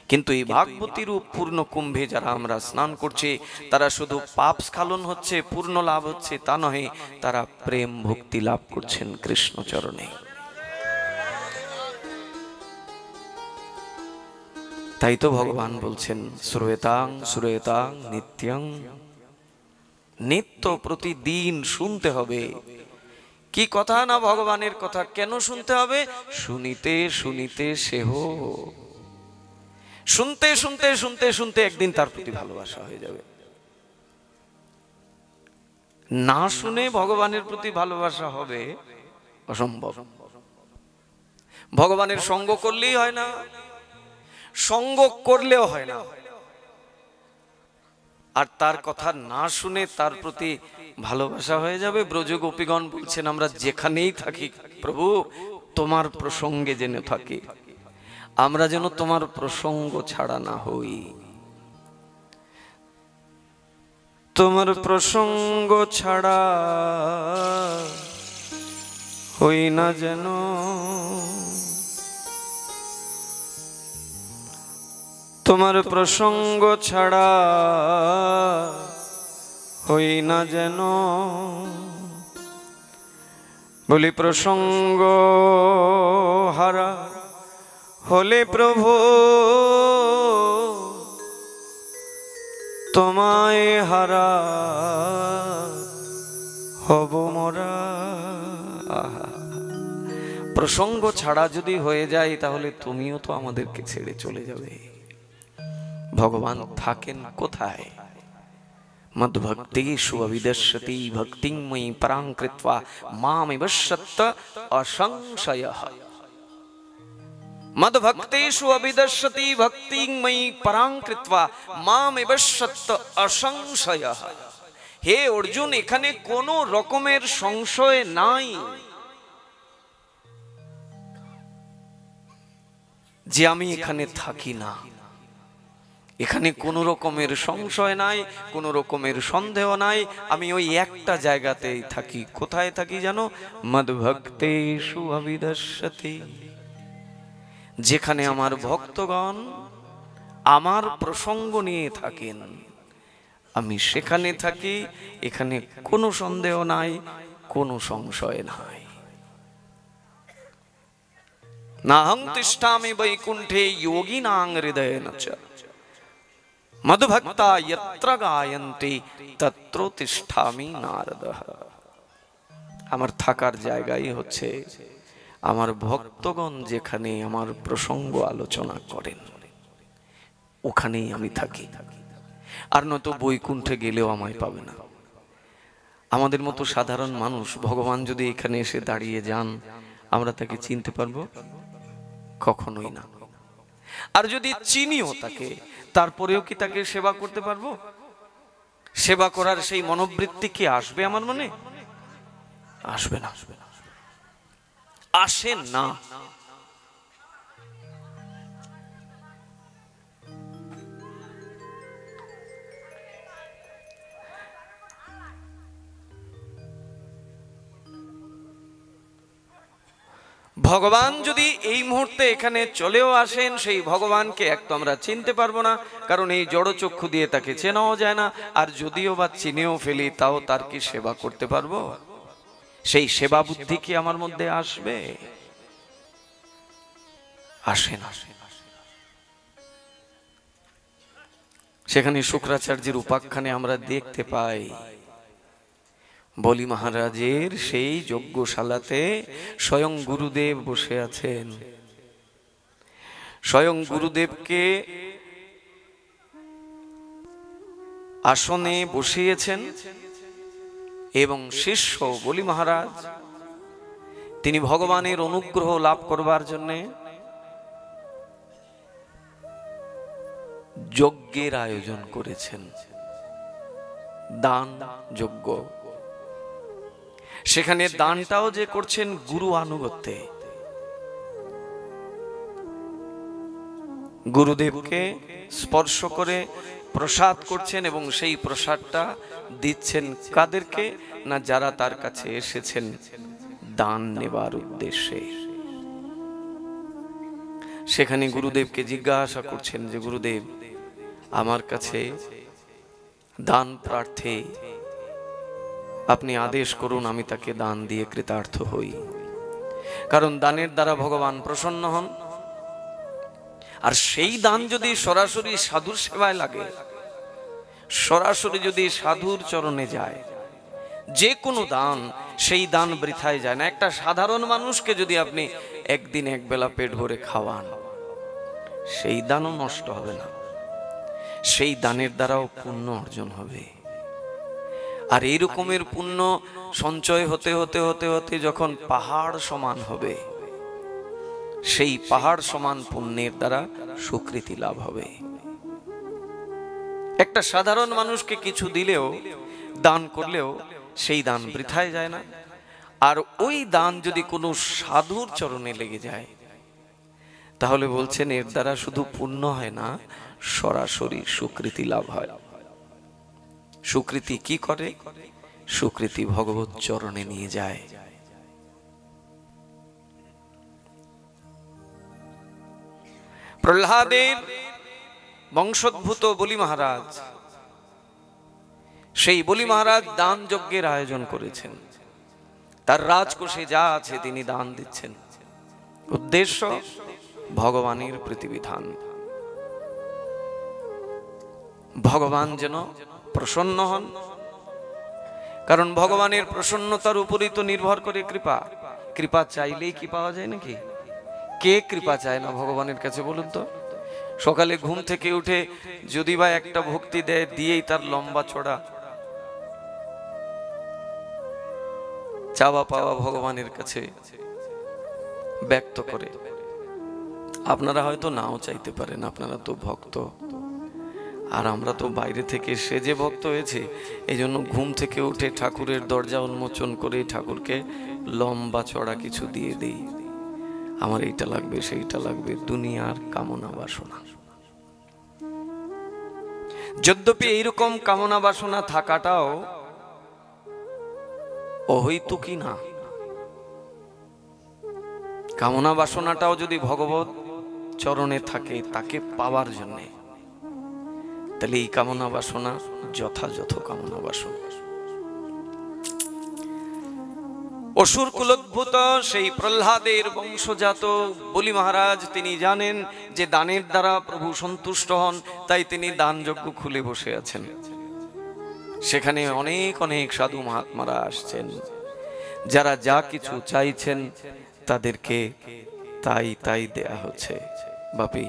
কিন্তু এই ভাগবতীর পূর্ণ কুম্ভে যারা আমরা স্নান করছি, তারা শুধু পাপ স্খলন হচ্ছে, পূর্ণ লাভ হচ্ছে তা নয়, তারা প্রেম ভক্তি লাভ করছেন কৃষ্ণ চরণে। তাই তো ভগবান বলছেন শ্রুয়তাং শ্রুয়তাং নিত্যং, নিত্য প্রতিদিন শুনতে হবে। কি কথা না ভগবানের কথা, কেন শুনতে হবে? শুনিতে শুনিতে সেহ, শুনতে শুনতে শুনতে শুনতে একদিন তার প্রতি ভালোবাসা হয়ে যাবে। না শুনে ভগবানের প্রতি ভালোবাসা হবে অসম্ভব। ভগবানের সঙ্গ করলেই হয় না, সঙ্গ করলেও হয় না। আর তার কথা না শুনে তার প্রতি ভালোবাসা হয়ে যাবে। ব্রজ গোপীগণ বলছেন, আমরা যেখানেই থাকি প্রভু তোমার প্রসঙ্গে জেনে থাকি, আমরা যেন তোমার প্রসঙ্গ ছাড়া না হই। তোমার প্রসঙ্গ ছাড়া হই না যেন, তোমার প্রসঙ্গ ছাড়া হই না যেন। বলি প্রসঙ্গ হারা হলে প্রভু তোমায় হারা হব মোরা। প্রসঙ্গ ছাড়া যদি হয়ে যায় তাহলে তুমিও তো আমাদেরকে ছেড়ে চলে যাবে। ভগবান থাকেন কোথায়? মদ্ভক্তেষু অবিদশ্যতি ভক্তিময়ী পরাং কৃত্বা মামেব সত্য অসংশয়ঃ। মদ্ভক্তেষু অবিদশ্যতি ভক্তিময়ী পরাং কৃত্বা মামেব সত্য অসংশয়ঃ। হে অর্জুন, এখানে কোনো রকমের সংশয় নাই যে আমি এখানে থাকি না। এখানে কোনো রকমের সংশয় নাই, কোনো রকমের সন্দেহ নাই, আমি ওই একটা জায়গাতেই থাকি। কোথায় থাকি জানো? মদ্ভক্তেষু অবিদশ্যতি, যেখানে আমার ভক্তগণ আমার প্রসঙ্গ নিয়ে থাকেন, আমি সেখানে থাকি। এখানে কোনো সন্দেহ নাই, কোনো সংশয় নাই। নাহং তিষ্ঠামি বৈকুণ্ঠে যোগিনাং হৃদয়েন চ মদ্ভক্তা যত্র গায়ন্তি তত্র তিষ্ঠামি নারদঃ। আমার থাকার জায়গাই হচ্ছে আমার ভক্তগণ যেখানে আমার প্রসঙ্গ আলোচনা করেন, ওখানেই আমি থাকি। আর নয়তো বৈকুণ্ঠে গেলেও আমায় পাবে না। আমাদের মতো সাধারণ মানুষ, ভগবান যদি এখানে এসে দাঁড়িয়ে যান, আমরা তাকে চিনতে পারবো? কখনোই না। আর যদি চিনিও তাকে, তারপরেও কি তাকে সেবা করতে পারবো? সেবা করার সেই মনোবৃত্তি কি আসবে আমার মনে? আসবে না, আসে না। ভগবান যদি এই মুহূর্তে এখানে চলেও আসেন, সেই ভগবানকে এক তো আমরা চিনতে পারবো না, কারণ এই জড়চক্ষু দিয়ে তাকে চেনাও যায় না। আর যদিও বা চিনেও ফেলি, তাও তার কি সেবা করতে পারবো? সেই সেবা বুদ্ধি কি আমার মধ্যে আসবে? আসে না। সেখানে শুক্রাচার্যের উপাখ্যানে আমরা দেখতে পাই, বলি মহারাজের সেই যজ্ঞশালাতে স্বয়ং গুরুদেব বসে আছেন। স্বয়ং গুরুদেবকে আসনে বসিয়েছেন এবং শিষ্য বলি মহারাজ তিনি ভগবানের অনুগ্রহ লাভ করবার জন্য যজ্ঞের আয়োজন করেছেন, দান যজ্ঞ। সেখানে দানটাও যে করছেন গুরু আনুগত্যে, গুরুদেবকে স্পর্শ করে প্রসাদ করছেন এবং সেই প্রসাদটা দিচ্ছেন কাদেরকে? না যারা তার কাছে এসেছেন দান নেবার উদ্দেশ্যে। সেখানে গুরুদেবকে জিজ্ঞাসা করছেন যে গুরুদেব, আমার কাছে দান প্রার্থী, আপনি আদেশ করুন, আমি তাকে দান দিয়ে কৃতার্থ হই। কারণ দানের দ্বারা ভগবান প্রসন্ন হন। আর সেই দান যদি সরাসরি সাধুর সেবায় লাগে, সরাসরি যদি সাধুর চরণে যায়, যে কোনো দান, সেই দান বৃথায় যায় না। একটা সাধারণ মানুষকে যদি আপনি একদিন একবেলা পেট ভরে খাওয়ান, সেই দানও নষ্ট হবে না, সেই দানের দ্বারাও পুণ্য অর্জন হবে। আর এই রকমের পুণ্য সঞ্চয় হতে হতে হতে হতে যখন পাহাড় সমান হবে, সেই পাহাড় সমান পুণ্যের দ্বারা স্বীকৃতি লাভ হবে। একটা সাধারণ মানুষকে কিছু দিলেও, দান করলেও সেই দান বৃথায় যায় না। আর ওই দান যদি কোনো সাধুর চরণে লেগে যায়, তাহলে বলছেন এর দ্বারা শুধু পুণ্য হয় না, সরাসরি স্বীকৃতি লাভ হয়। স্বীকৃতি কি করে? স্বীকৃতি ভগবত চরণে নিয়ে যায়। প্রহ্লাদের বংশোদ্ভূত বলি মহারাজ, সেই বলি মহারাজ দান যজ্ঞের আয়োজন করেছেন। তার রাজকোষে যা আছে তিনি দান দিচ্ছেন। উদ্দেশ্য ভগবানের প্রতিবিধান, ভগবান যেন প্রসন্ন হন। কারণ ভগবানের প্রসন্নতার উপরই তো নির্ভর করে কৃপা। কৃপা চাইলেই কি পাওয়া যায় নাকি? কে কৃপা চায় না ভগবানের কাছে বলুন তো? সকালে ঘুম থেকে উঠে যদি বা একটা ভক্তি দেয়, দিয়েই তার লম্বা চড়া চাওয়া পাওয়া ভগবানের কাছে ব্যক্ত করে। আপনারা হয়তো নাও চাইতে পারেন, আপনারা তো ভক্ত, আর আমরা তো বাইরে থেকে সেজে ভক্ত হয়েছে। এই জন্য ঘুম থেকে উঠে ঠাকুরের দরজা উন্মোচন করে ঠাকুরকে লম্বা চড়া কিছু দিয়ে দেই, আমার এইটা লাগবে সেইটা লাগবে, দুনিয়ার কামনা বাসনা। যদ্যপি এইরকম কামনা বাসনা থাকাটাও অহৈতুকী না। কামনা বাসনাটাও যদি ভগবত চরণে থাকে তাকে পাওয়ার জন্য, তাহলে এই কামনা বাসনা যথাযথ কামনা বাসনা। অসুর কুলোদ্ভূত সেই প্রহ্লাদের বংশজাত বলি মহারাজ তিনি জানেন যে দানের দ্বারা প্রভু সন্তুষ্ট হন, তাই তিনি দান যজ্ঞ খুলে বসে আছেন। সেখানে অনেক অনেক সাধু মহাত্মারা আসছেন, যারা যা কিছু চাইছেন তাদেরকে তাই তাই দেয়া হচ্ছে। বাপি,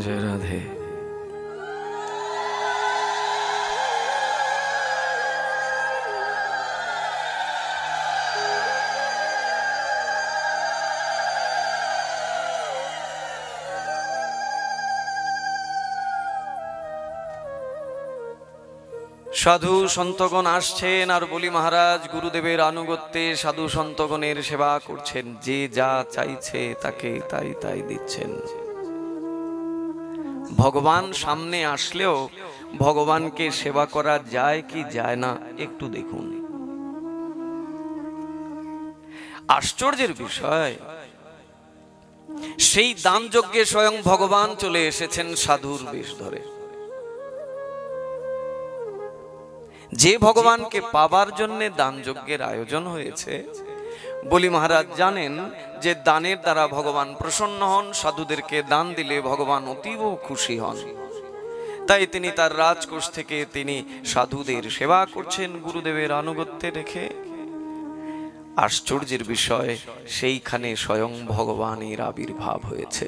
জয় রাধে। সাধু সন্তগণ আসছেন আর বলি মহারাজ গুরুদেবের আনুগত্যে সাধু সন্তগণের সেবা করছেন। যে যা চাইছে তাকে তাই তাই দিচ্ছেন। ভগবান সামনে আসলেও ভগবানকে সেবা করা যায় কি যায় না একটু দেখুন। আশ্চর্যের বিষয়, সেই দান যজ্ঞে স্বয়ং ভগবান চলে এসেছেন সাধুর বেশ ধরে। যে ভগবানকে পাবার জন্য দান যজ্ঞের আয়োজন হয়েছে, বলি মহারাজ জানেন যে দানের দ্বারা ভগবান প্রসন্ন হন, সাধুদেরকে দান দিলে ভগবান অতীব খুশি হন। তাই তিনি তার রাজকোষ থেকে তিনি সাধুদের সেবা করছেন গুরুদেবের আনুগত্যে রেখে। আশ্চর্যের বিষয়, সেইখানে স্বয়ং ভগবানের আবির্ভাব হয়েছে।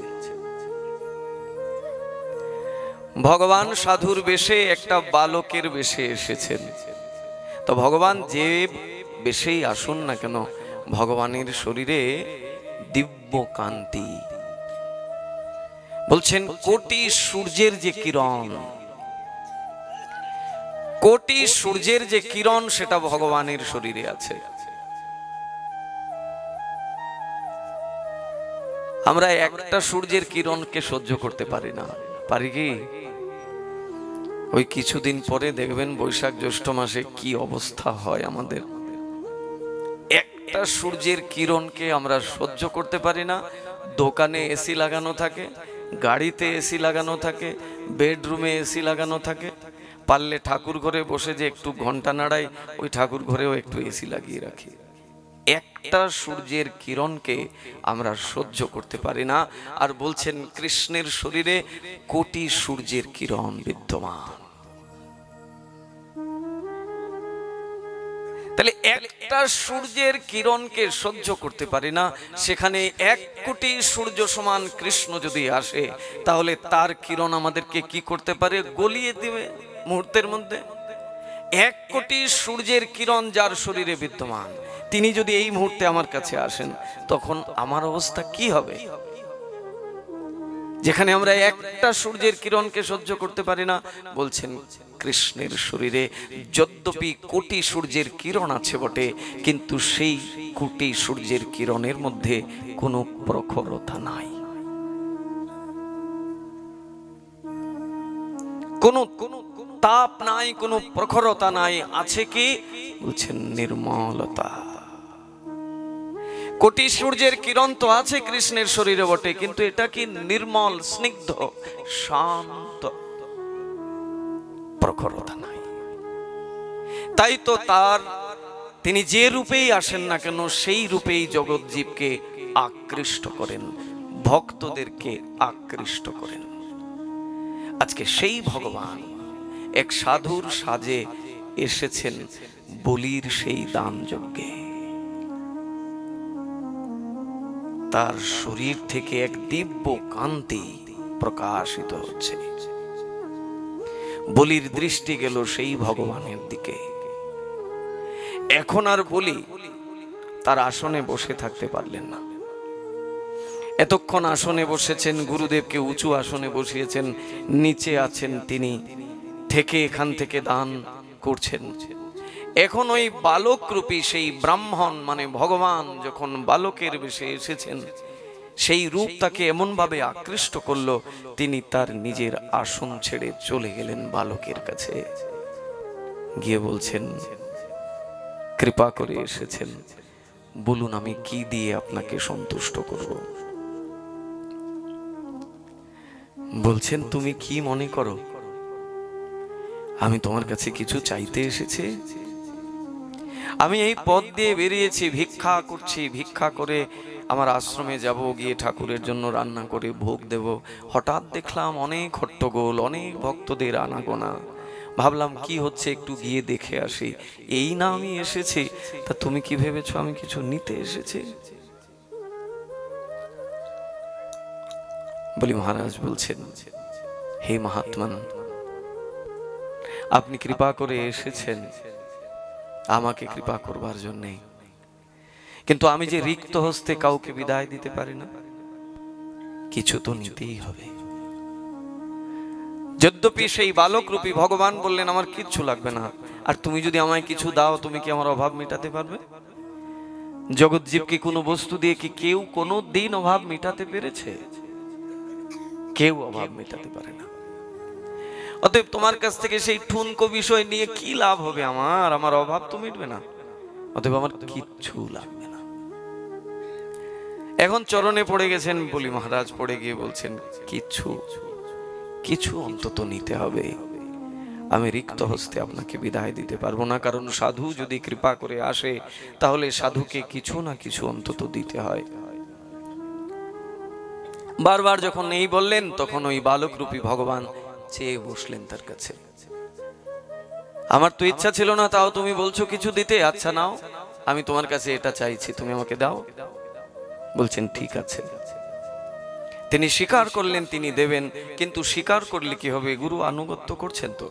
ভগবান সাধুর বেশে একটা বালকের বেশে এসেছেন। তো ভগবান যে বেশেই আসুন না কেন, ভগবানের শরীরে দিব্য কান্তি। বলছেন কোটি সূর্যের যে কিরণ, কোটি সূর্যের যে কিরণ সেটা ভগবানের শরীরে আছে। আমরা একটা সূর্যের কিরণকে সহ্য করতে পারি না, পারি কি? ওই কিছুদিন পরে দেখবেন বৈশাখ জ্যৈষ্ঠ মাসে কি অবস্থা হয় আমাদের। একটা সূর্যের কিরণকে আমরা সহ্য করতে পারি না। দোকানে এসি লাগানো থাকে, গাড়িতে এসি লাগানো থাকে, বেডরুমে এসি লাগানো থাকে, পারলে ঠাকুর ঘরে বসে যে একটু ঘন্টা নাড়াই, ওই ঠাকুর ঘরেও একটু এসি লাগিয়ে রাখি। একটা সূর্যের কিরণকে আমরা সহ্য করতে পারি না। আর বলছেন কৃষ্ণের শরীরে কোটি সূর্যের কিরণ বিদ্যমান। তাহলে একটা সূর্যের কিরণকে সহ্য করতে পারি না, সেখানে 1 কোটি সূর্য সমান কৃষ্ণ যদি আসে, তাহলে তার কিরণ আমাদেরকে কি করতে পারে? গলিয়ে দিবে মুহূর্তের মধ্যে। 1 কোটি সূর্যের কিরণ যার শরীরে বিদ্যমান, তিনি যদি এই মুহূর্তে আমার কাছে আসেন, তখন আমার অবস্থা কি হবে? যেখানে আমরা একটা সূর্যের কিরণকে সহ্য করতে পারি না, বলছেন কৃষ্ণের শরীরে যদ্যপি কোটি সূর্যের কিরণ আছে বটে, কিন্তু সেই কোটি সূর্যের কিরণের মধ্যে কোনো প্রখরতা নাই, কোনো তাপ নাই, কোনো প্রখরতা নাই। আছে কি? বলছেন নির্মলতা। কোটি সূর্যের কিরণ তো আছে কৃষ্ণের শরীরে বটে, কিন্তু এটা কি নির্মল, স্নিগ্ধ, শান্ত, প্রখরতা নাই। তাই তো তিনি যে রূপেই আসেন না কেন, সেই রূপেই জগৎ জীবকে আকৃষ্ট করেন, ভক্তদেরকে আকৃষ্ট করেন। আজকে সেই ভগবান এক সাধুর সাজে এসেছেন বলির সেই দান যজ্ঞে। তার শরীর থেকে এক দিব্য কান্তি প্রকাশিত হচ্ছে। বলির দৃষ্টি গেল সেই ভগবানের দিকে। এখন আর বলি তার আসনে বসে থাকতে পারলেন না। এতক্ষণ আসনে বসেছেন, গুরুদেবকে উঁচু আসনে বসিয়েছেন, নিচে আছেন তিনি, থেকে এখান থেকে দান করছেন। এখন ওই বালক রূপী সেই ব্রাহ্মণ মানে ভগবান যখন বালকের বেশে এসেছেন, সেই রূপ তাকে এমন ভাবে আকৃষ্ট করলো, তিনি তার নিজের আসন ছেড়ে চলে গেলেন বালকের কাছে। গিয়ে বলছেন, কৃপা করে এসেছেন, বলুন আমি কি দিয়ে আপনাকে সন্তুষ্ট করব? বলছেন, তুমি কি মনে করো আমি তোমার কাছে কিছু চাইতে এসেছি? আমি এই পথ দিয়ে বেরিয়েছি, ভিক্ষা করছি, ভিক্ষা করে আমার আশ্রমে যাব, গিয়ে ঠাকুরের জন্য রান্না করে ভোগ দেব। হঠাৎ দেখলাম অনেক হট্টগোল, অনেক ভক্তদের আনাগোনা। ভাবলাম কি হচ্ছে, একটু গিয়ে দেখে আসি। এই না আমি এসেছি, তা তুমি কি ভেবেছো আমি কিছু নিতে এসেছি? বলি মহারাজ বলছেন, হে মহাত্মান, আপনি কৃপা করে এসেছেন আমাকে কৃপা করবার জন্যে, কিন্তু আমি যে রিক্ত হস্তে কাউকে বিদায় দিতে পারি না, কিছু তো নিতেই হবে। যদ্যপি সেই বালক রূপী ভগবান বললেন আমার কিচ্ছু লাগবে না, আর তুমি যদি আমায় কিছু দাও, তুমি কি আমার অভাব মেটাতে পারবে? জগৎ জীব কি কোনো বস্তু দিয়ে কি কেউ কোনো দিন অভাব মেটাতে পেরেছে? কেউ অভাব মেটাতে পারে না। অতএব তোমার কাছ থেকে সেই ঠুনকো বিষয় নিয়ে কি লাভ হবে? আমার অভাব তো মিটবে না, অতএব আমার কিচ্ছু লাগবে না। এখন চরণে পড়ে গেছেন বলি মহারাজ, পড়ে গিয়ে বলছেন, কিছু অন্তত নিতে হবে। আমি রিক্ত হস্তে আপনাকে বিদায় দিতে পারবো না, কারণ সাধু যদি কৃপা করে আসে, তাহলে সাধুকে কিছু না কিছু অন্তত দিতে হয়। বারবার যখন এই বললেন, তখন ওই বালক রূপী ভগবান চেয়ে বসলেন তার কাছে। আমার তো ইচ্ছা ছিল না, তাও তুমি বলছো কিছু দিতে, আচ্ছা নাও, আমি তোমার কাছে এটা চাইছি, তুমি আমাকে দাও। বলছেন ঠিক আছে। তিনি স্বীকার করলেন তিনি দেবেন, কিন্তু স্বীকার করলে কি হবে? গুরু আনুগত্য করছেন তো।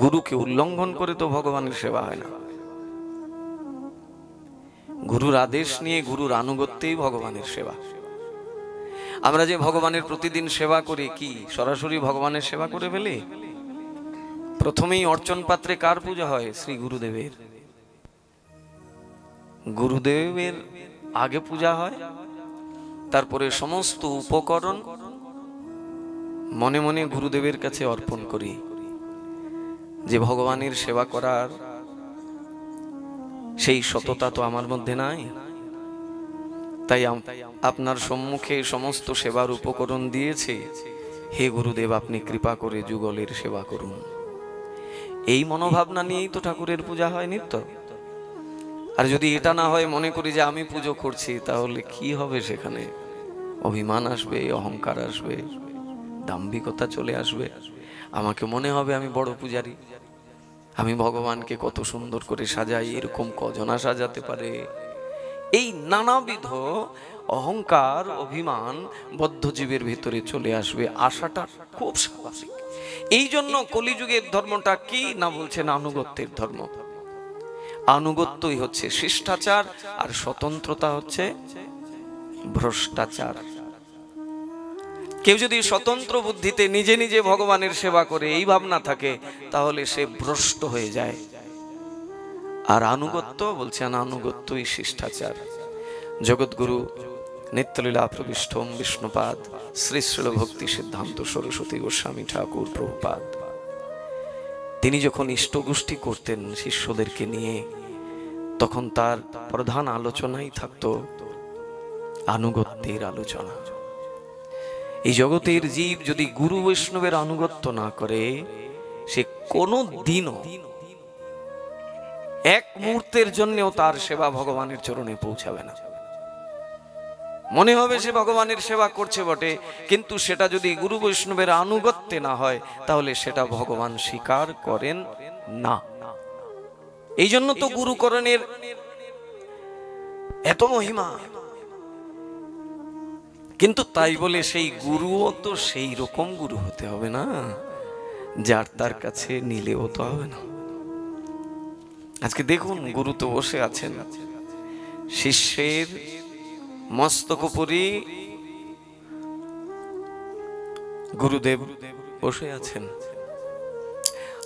গুরুকে উল্লঙ্ঘন করে তো ভগবানের সেবা হয় না। গুরুর আদেশ নিয়ে গুরুর আনুগত্যেই ভগবানের সেবা। আমরা যে ভগবানের প্রতিদিন সেবা করি, কি সরাসরি ভগবানের সেবা করে ফেলি? প্রথমেই অর্চন পাত্রে কার পূজা হয়? শ্রী গুরুদেবের। গুরুদেবের আগে পূজা হয়, তারপরে সমস্ত উপকরণ মনে মনে গুরুদেবের কাছে অর্পণ করি। যে ভগবানের সেবা করার সেই সততা তো আমার মধ্যে নাই। তাই আপনার সম্মুখে সমস্ত সেবার উপকরণ দিয়েছে, হে গুরুদেব আপনি কৃপা করে যুগলের সেবা করুন। এই মনোভাবনা নিয়েই তো ঠাকুরের পূজা হয় নিত্য। আর যদি এটা না হয়, মনে করি যে আমি পুজো করছি, তাহলে কি হবে? সেখানে অভিমান আসবে, অহংকার আসবে, দাম্ভিকতা চলে আসবে। আমাকে মনে হবে আমি বড় পূজারী, আমি ভগবানকে কত সুন্দর করে সাজাই, এরকম কজনা সাজাতে পারে। এই নানাবিধ অহংকার, অভিমান বদ্ধজীবের ভিতরে চলে আসবে, আশাটা খুব স্বাভাবিক। এই জন্য কলিযুগের ধর্মটা কি না বলছেন? আনুগত্যের ধর্ম। আনুগত্যই হচ্ছে শিষ্টাচার, আর স্বতন্ত্রতা হচ্ছে ভ্রষ্টাচার। কেউ যদি স্বতন্ত্র বুদ্ধিতে নিজে নিজে ভগবানের সেবা করে এই ভাবনা থাকে, তাহলে সে ভ্রষ্ট হয়ে যায়। আর আনুগত্য বলছেন, আনুগত্যই শিষ্টাচার। জগৎগুরু নিত্যলীলা প্রবিষ্টম বিষ্ণুপাদ শ্রী শ্রীল ভক্তি সিদ্ধান্ত সরস্বতী গোস্বামী ঠাকুর প্রভুপাদ, তিনি যখন ইষ্টগোষ্ঠী করতেন শিষ্যদেরকে নিয়ে, তখন তার প্রধান আলোচনাই থাকতো আনুগত্যের আলোচনা। এই জগতের জীব যদি গুরু বৈষ্ণবের আনুগত্য না করে, সে কোনো দিনও এক মুহূর্তের জন্যও তার সেবা ভগবানের চরণে পৌঁছাবে না। মনে হবে সে ভগবানের সেবা করছে বটে, কিন্তু সেটা যদি গুরু বৈষ্ণবের আনুগত্যে না হয়, তাহলে সেটা ভগবান স্বীকার করেন না। এই জন্য তো গুরুকরণের এত মহিমা। কিন্তু তাই বলে সেই গুরুও তো সেই রকম গুরু হতে হবে না, যার তার কাছে নিলেও তো হবে না। আজকে দেখুন, গুরু তো বসে আছেন, শিষ্যের মস্তক উপরে গুরুদেব বসে আছেন,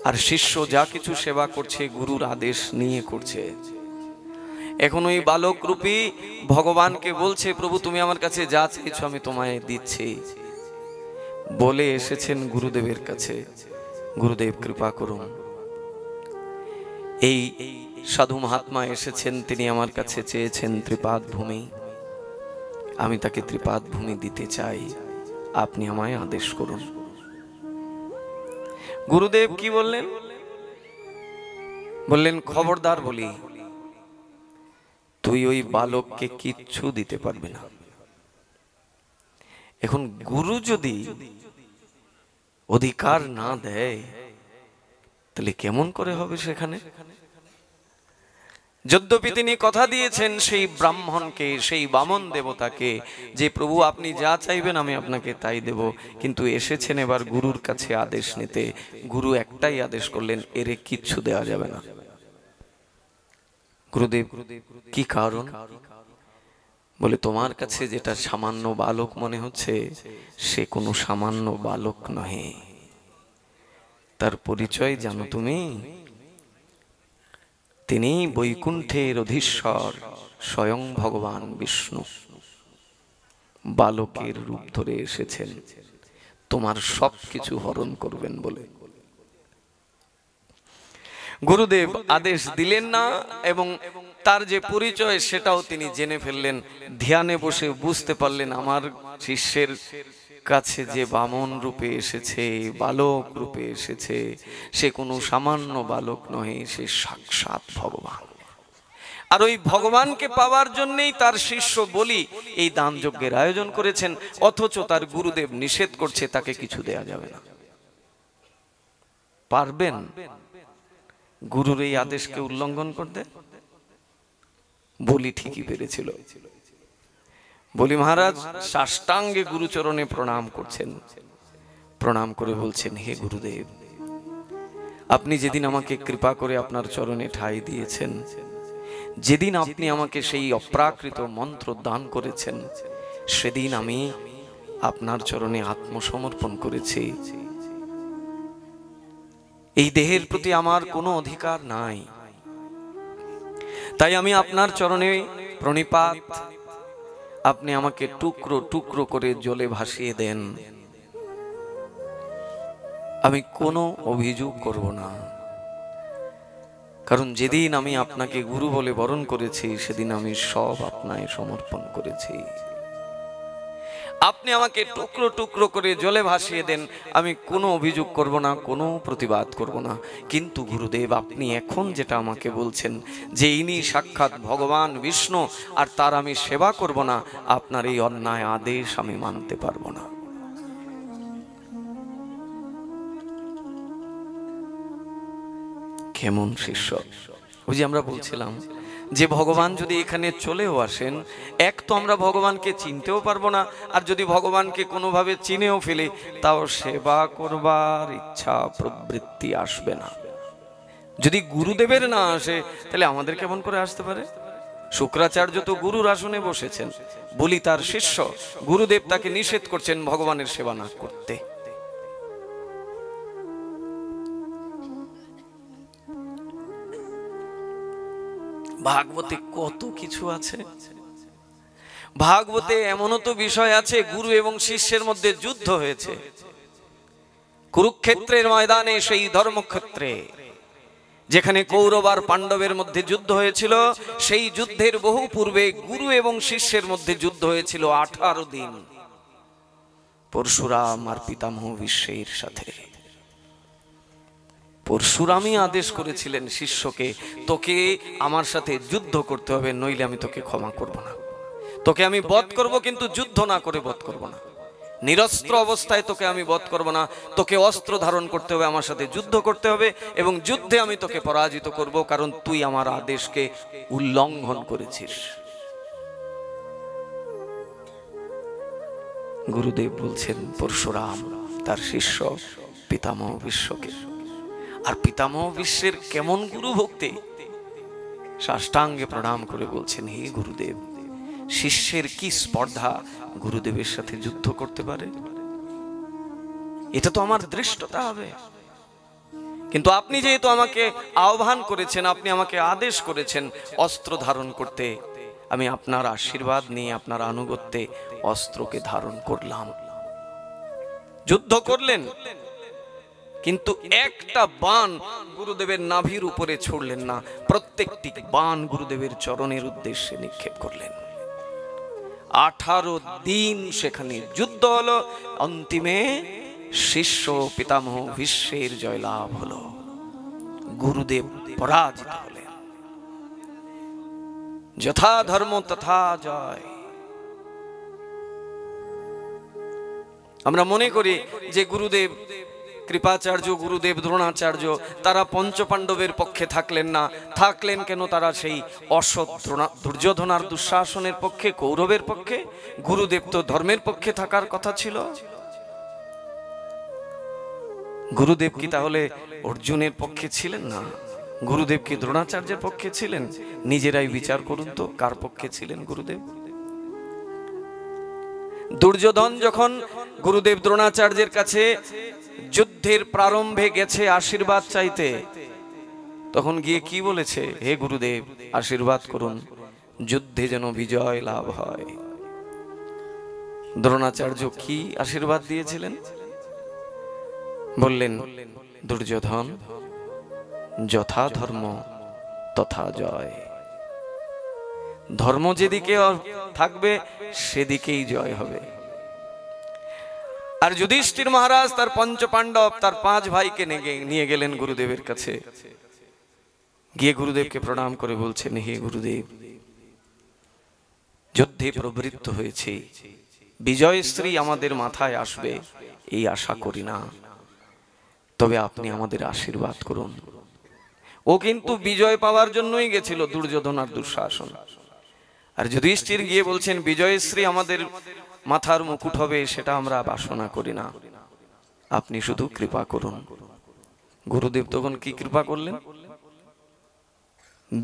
আর শিষ্য যা কিছু সেবা করছে গুরুর আদেশ নিয়ে করছে। এখন ওই বালক রূপী ভগবানকে বলছে, প্রভু তুমি আমার কাছে যা চাইছো আমি তোমায় দিচ্ছি, বলে এসেছেন গুরুদেবের কাছে, গুরুদেব কৃপা করুন। এই সাধু মহাত্মা এসেছেন, তিনি আমার কাছে চেয়েছেন ত্রিপাদ ভূমি, আমি তাকে ত্রিপাদ ভূমি দিতে চাই, আপনি আমায় আদেশ করুন। গুরুদেব কি বললেন? বললেন, খবরদার বলি, তুই ওই বালককে কিচ্ছু দিতে পারবি না। এখন গুরু যদি অধিকার না দেয়, তাহলে কেমন করে হবে সেখানে? যদ্যপি তিনি কথা দিয়েছেন সেই ব্রাহ্মণকে, সেই বামন দেবতাকে, যে প্রভু আপনি যা চাইবেন আমি আপনাকে তাই দেব, কিন্তু এসেছেন এবার গুরুর কাছে আদেশ নিতে। গুরু একটাই আদেশ করলেন, এরে কিচ্ছু দেওয়া যাবে না। গুরুদেব কি কারণ? বলে, তোমার কাছে যেটা সামান্য বালক মনে হচ্ছে, সে কোনো সামান্য বালক নহে। তার পরিচয় জানো তুমি? তিনি বৈকুণ্ঠের অধীশ্বর স্বয়ং ভগবান বিষ্ণু বালকের রূপ ধরে এসেছেন তোমার সবকিছু হরণ করবেন বলে। গুরুদেব আদেশ দিলেন না, এবং তার যে পরিচয় সেটাও তিনি জেনে ফেললেন। ধ্যানে বসে বুঝতে পারলেন, আমার শিষ্যের কাছে যে বামন রূপে এসেছে, বালক রূপে এসেছে, সে কোনো সামান্য বালক নয়, সে সাক্ষাৎ ভগবান। আর ওই ভগবানকে পাওয়ার জন্যই তার শিষ্য বলি এই দান যজ্ঞের আয়োজন করেছেন, অথচ তার গুরুদেব নিষেধ করছে তাকে কিছু দেয়া যাবে না। পারবেন গুরুর এই আদেশকে উল্লঙ্ঘন করতে? বলি ঠিকই পেরেছিল। বলি মহারাজ সাষ্টাঙ্গে গুরুচরণে প্রণাম করছেন, প্রণাম করে বলছেন, হে গুরুদেব, আপনি যেদিন আমাকে কৃপা করে আপনার চরণে ঠাঁই দিয়েছেন, যেদিন আপনি আমাকে সেই অপ্রাকৃত মন্ত্র দান করেছেন, সেদিন আমি আপনার চরণে আত্মসমর্পণ করেছি। এই দেহের প্রতি আমার কোনো অধিকার নাই, তাই আমি আপনার চরণে প্রণিপাত। আপনি আমাকে টুকরো টুকরো করে জলে ভাসিয়ে দেন, আমি কোনো অভিযোগ করব না। কারণ যেদিন আমি আপনাকে গুরু বলে বরণ করেছি, সেদিন আমি সব আপনায় সমর্পণ করেছি। আপনি আমাকে টুকরো টুকরো করে জলে ভাসিয়ে দেন, আমি কোনো অভিযোগ করব না, কোনো প্রতিবাদ করব না। কিন্তু গুরুদেব, আপনি এখন যেটা আমাকে বলছেন যে ইনি সাক্ষাৎ ভগবান বিষ্ণু আর তার আমি সেবা করব না, আপনার এই অন্যায় আদেশ আমি মানতে পারবো না। কেমন শিষ্য! ওই যে আমরা বলছিলাম যে ভগবান যদি এখানে চলেও আসেন, এক তো আমরা ভগবানকে চিনতেও পারবো না, আর যদি ভগবানকে কোনোভাবে চিনেও ফেলি, তাও সেবা করবার ইচ্ছা প্রবৃত্তি আসবে না। যদি গুরুদেবের না আসে, তাহলে আমাদের কেমন করে আসতে পারে? শুক্রাচার্য তো গুরুর আসনে বসেছেন, বলি তার শিষ্য, গুরুদেব তাকে নিষেধ করছেন ভগবানের সেবা না করতে। ভাগবতে কত কিছু আছে। ভাগবতে এমনও তো বিষয় আছে, গুরু এবং শিষ্যের মধ্যে যুদ্ধ হয়েছে কুরুক্ষেত্রের ময়দানে, সেই ধর্মক্ষেত্রে যেখানে কৌরব আর পাণ্ডবের মধ্যে যুদ্ধ হয়েছিল। সেই যুদ্ধের বহু পূর্বে গুরু এবং শিষ্যের মধ্যে যুদ্ধ হয়েছিল 18 দিন, পরশুরাম আর পিতামহ ভীষ্মের সাথে। পরশুরামই আদেশ করেছিলেন শিষ্যকে, তোকে আমার সাথে যুদ্ধ করতে হবে, নইলে আমি তোকে ক্ষমা করব না। তোকে আমি বধ করব, কিন্তু যুদ্ধ না করে বধ করব না। নিরস্ত্র অবস্থায় তোকে আমি বধ করব না, তোকে অস্ত্র ধারণ করতে হবে, আমার সাথে যুদ্ধ করতে হবে, এবং যুদ্ধে আমি তোকে পরাজিত করব, কারণ তুই আমার আদেশকে উল্লঙ্ঘন করেছিস। গুরুদেব বলছেন পরশুরাম তার শিষ্য পিতামহ ভীষ্মকে। আর পিতামহ ভীষ্মের কেমন গুরু ভক্তি! সাষ্টাঙ্গে প্রণাম করে বলছেন, হে গুরুদেব, শিষ্যের কি স্পর্ধা গুরুদেবের সাথে যুদ্ধ করতে পারে? এটা তো আমার দৃষ্টতা হবে। কিন্তু আপনি যেহেতু আমাকে আহ্বান করেছেন, আপনি আমাকে আদেশ করেছেন অস্ত্র ধারণ করতে, আমি আপনার আশীর্বাদ নিয়ে আপনার আনুগত্যে অস্ত্রকে ধারণ করলাম। যুদ্ধ করলেন, কিন্তু একটা বাণ গুরুদেবের নাভির উপরে ছুড়লেন না, প্রত্যেকটি বাণ গুরুদেবের চরণের উদ্দেশ্যে নিক্ষেপ করলেন। 18 দিন সেখানে যুদ্ধ হলো, অন্তিমে শিষ্য পিতামহ ভীষ্মের জয়লাভ হলো, গুরুদেব পরাজিত হলেন। যথা ধর্ম তথা জয়। আমরা মনে করি যে গুরুদেব কৃপাচার্য, গুরুদেব দ্রোণাচার্য, তারা পঞ্চপাণ্ডবের পক্ষে থাকলেন না। থাকলেন কেন? তারা সেই অসৎ দুর্যোধন আর দুঃশাসনের পক্ষে, কৌরবের পক্ষে। গুরুদেব তো ধর্মের পক্ষে থাকার কথা ছিল। গুরুদেব কি তাহলে অর্জুনের পক্ষে ছিলেন না? গুরুদেব কি দ্রোণাচার্যের পক্ষে ছিলেন? নিজেরাই বিচার করুন তো, কার পক্ষে ছিলেন গুরুদেব? দুর্যোধন যখন গুরুদেব দ্রোণাচার্যের কাছে যুদ্ধের প্রারম্ভে গেছে আশীর্বাদ চাইতে, তখন গিয়ে কি বলেছে? হে গুরুদেব, আশীর্বাদ করুন, যুদ্ধে যেন বিজয় লাভ হয়। দ্রোণাচার্য কি আশীর্বাদ দিয়েছিলেন? বললেন, দুর্যোধন, যথা ধর্ম তথা জয়। ধর্ম যেদিকে থাকবে সেদিকেই জয় হবে। আর যুধিষ্ঠির মহারাজ তার পঞ্চপাণ্ডব, তার 5 ভাইকে নিয়ে গেলেন গুরুদেবের কাছে। গিয়ে গুরুদেবকে প্রণাম করে বলছেন, হে গুরুদেব, যুদ্ধে প্রবৃত্ত হয়েছে, বিজয়শ্রী আমাদের মাথায় আসবে এই আশা করি না, তবে আপনি আমাদের আশীর্বাদ করুন। ও কিন্তু বিজয় পাওয়ার জন্যই গেছিল, দুর্যোধন আর দুঃশাসন। আর যুধিষ্ঠির গিয়ে বলছেন বিজয়শ্রী আমাদের মাথার মুকুট হবে, সেটা আমরা বাসনা করি না, আপনি শুধু কৃপা করুন। গুরুদেব তখন কি কৃপা করলেন?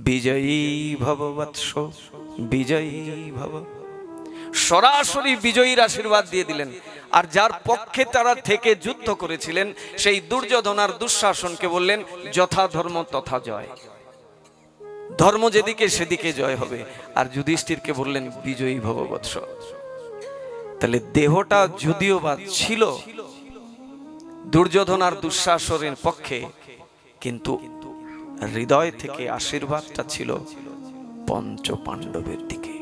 বিজয়ী ভব বৎস, বিজয়ী ভব, সরাসরি বিজয়ীর আশীর্বাদ দিয়ে দিলেন। আর যার পক্ষে তারা থেকে যুদ্ধ করেছিলেন সেই দুর্যোধন আর দুঃশাসনকে বললেন যথা ধর্ম তথা জয়, ধর্ম যেদিকে সেদিকে জয় হবে। আর যুধিষ্ঠিরকে বললেন বিজয়ী ভব বৎস। তাহলে দেহটা যদিও বা ছিল দুর্যোধন আর দুঃশাসনের পক্ষে, কিন্তু হৃদয় থেকে আশীর্বাদটা ছিল পঞ্চ পাণ্ডবের দিকে।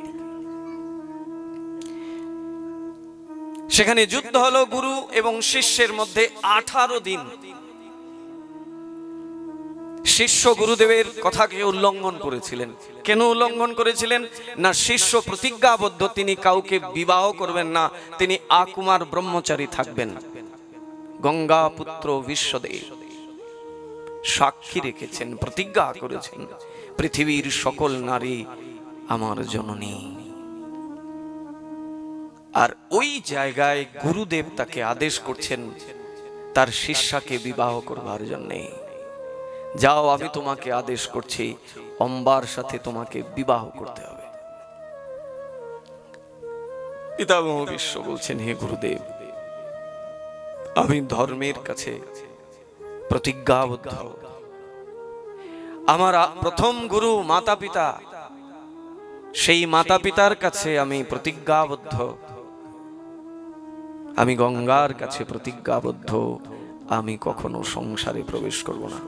সেখানে যুদ্ধ হলো গুরু এবং শিষ্যের মধ্যে 18 দিন। শিষ্য গুরুদেবের কথাকে উল্লঙ্ঘন করেছিলেন। কেন উল্লঙ্ঘন করেছিলেন? না, শিষ্য প্রতিজ্ঞাবদ্ধ, তিনি কাউকে বিবাহ করবেন না, তিনি আকুমার ব্রহ্মচারী থাকবেন। গঙ্গা পুত্র বিশ্বদেব সাক্ষী রেখেছেন, প্রতিজ্ঞা করেছেন, পৃথিবীর সকল নারী আমার জননী। আর ওই জায়গায় গুরুদেব তাকে আদেশ করছেন তার শিষ্যাকে বিবাহ করবার জন্যে। যাও, আমি তোমাকে আদেশ করছি, অম্বার সাথে তোমাকে বিবাহ করতে হবে। পিতামহ ভীষ্ম বলছেন, হে গুরুদেব, আমি ধর্মের কাছে প্রতিজ্ঞাবদ্ধ। আমার প্রথম গুরু মাতা পিতা, সেই মাতা পিতার কাছে আমি প্রতিজ্ঞাবদ্ধ। আমি গঙ্গার কাছে প্রতিজ্ঞাবদ্ধ, আমি কখনো সংসারে প্রবেশ করব না।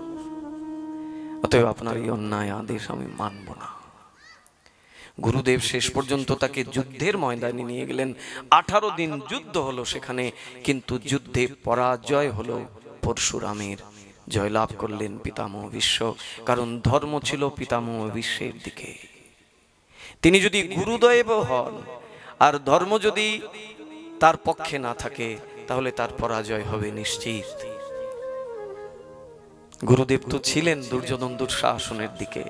অতএব আপনার এই অন্যায় আদেশ আমি মানব না। গুরুদেব শেষ পর্যন্ত তাকে যুদ্ধের ময়দানে নিয়ে গেলেন। 18 দিন যুদ্ধ হলো সেখানে, কিন্তু যুদ্ধে পরাজয় হলো পরশুরামের। জয়লাভ করলেন পিতামহ ভীষ্ম, কারণ ধর্ম ছিল পিতামহ ভীষ্মের দিকে। তিনি যদি গুরুদেব হন আর ধর্ম যদি তার পক্ষে না থাকে, তাহলে তার পরাজয় হবে নিশ্চিত। গুরুদেব তো ছিলেন দুর্যোধন দুঃশাসনের দিকে।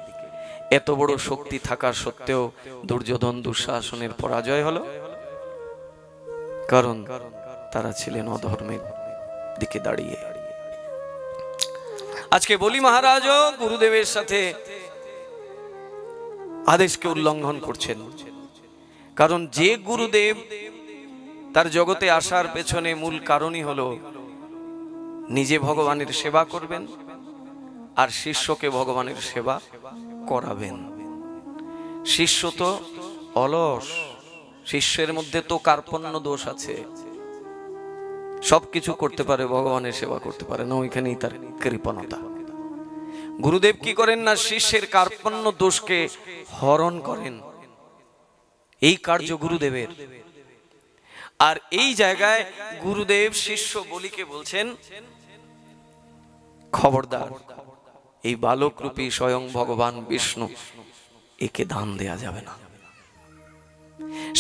এত বড় শক্তি থাকা সত্ত্বেও দুর্যোধন দুঃশাসনের পরাজয় হলো, কারণ তারা ছিলেন অধর্মের দিকে দাঁড়িয়ে। আজকে বলি মহারাজও গুরুদেবের সাথে আদেশকে উল্লঙ্ঘন করছেন, কারণ যে গুরুদেব তার জগতে আসার পেছনে মূল কারণই হলো নিজে ভগবানের সেবা করবেন আর শিষ্যকে ভগবানের সেবা করাবেন। শিষ্য তো অলস, শিষ্যের মধ্যে তো কার্পণ্য দোষ আছে, সবকিছু করতে পারে, ভগবানের সেবা করতে পারে না, ওইখানেই তার কৃপণতা। গুরুদেব কি করেন না, শিষ্যের কার্পণ্য দোষকে হরণ করেন। এই কার্য গুরুদেবের। আর এই জায়গায় গুরুদেব শিষ্য বলিকে বলছেন, খবরদার, এই বালক রূপী স্বয়ং ভগবান বিষ্ণু, একে দান দেয়া যাবে না।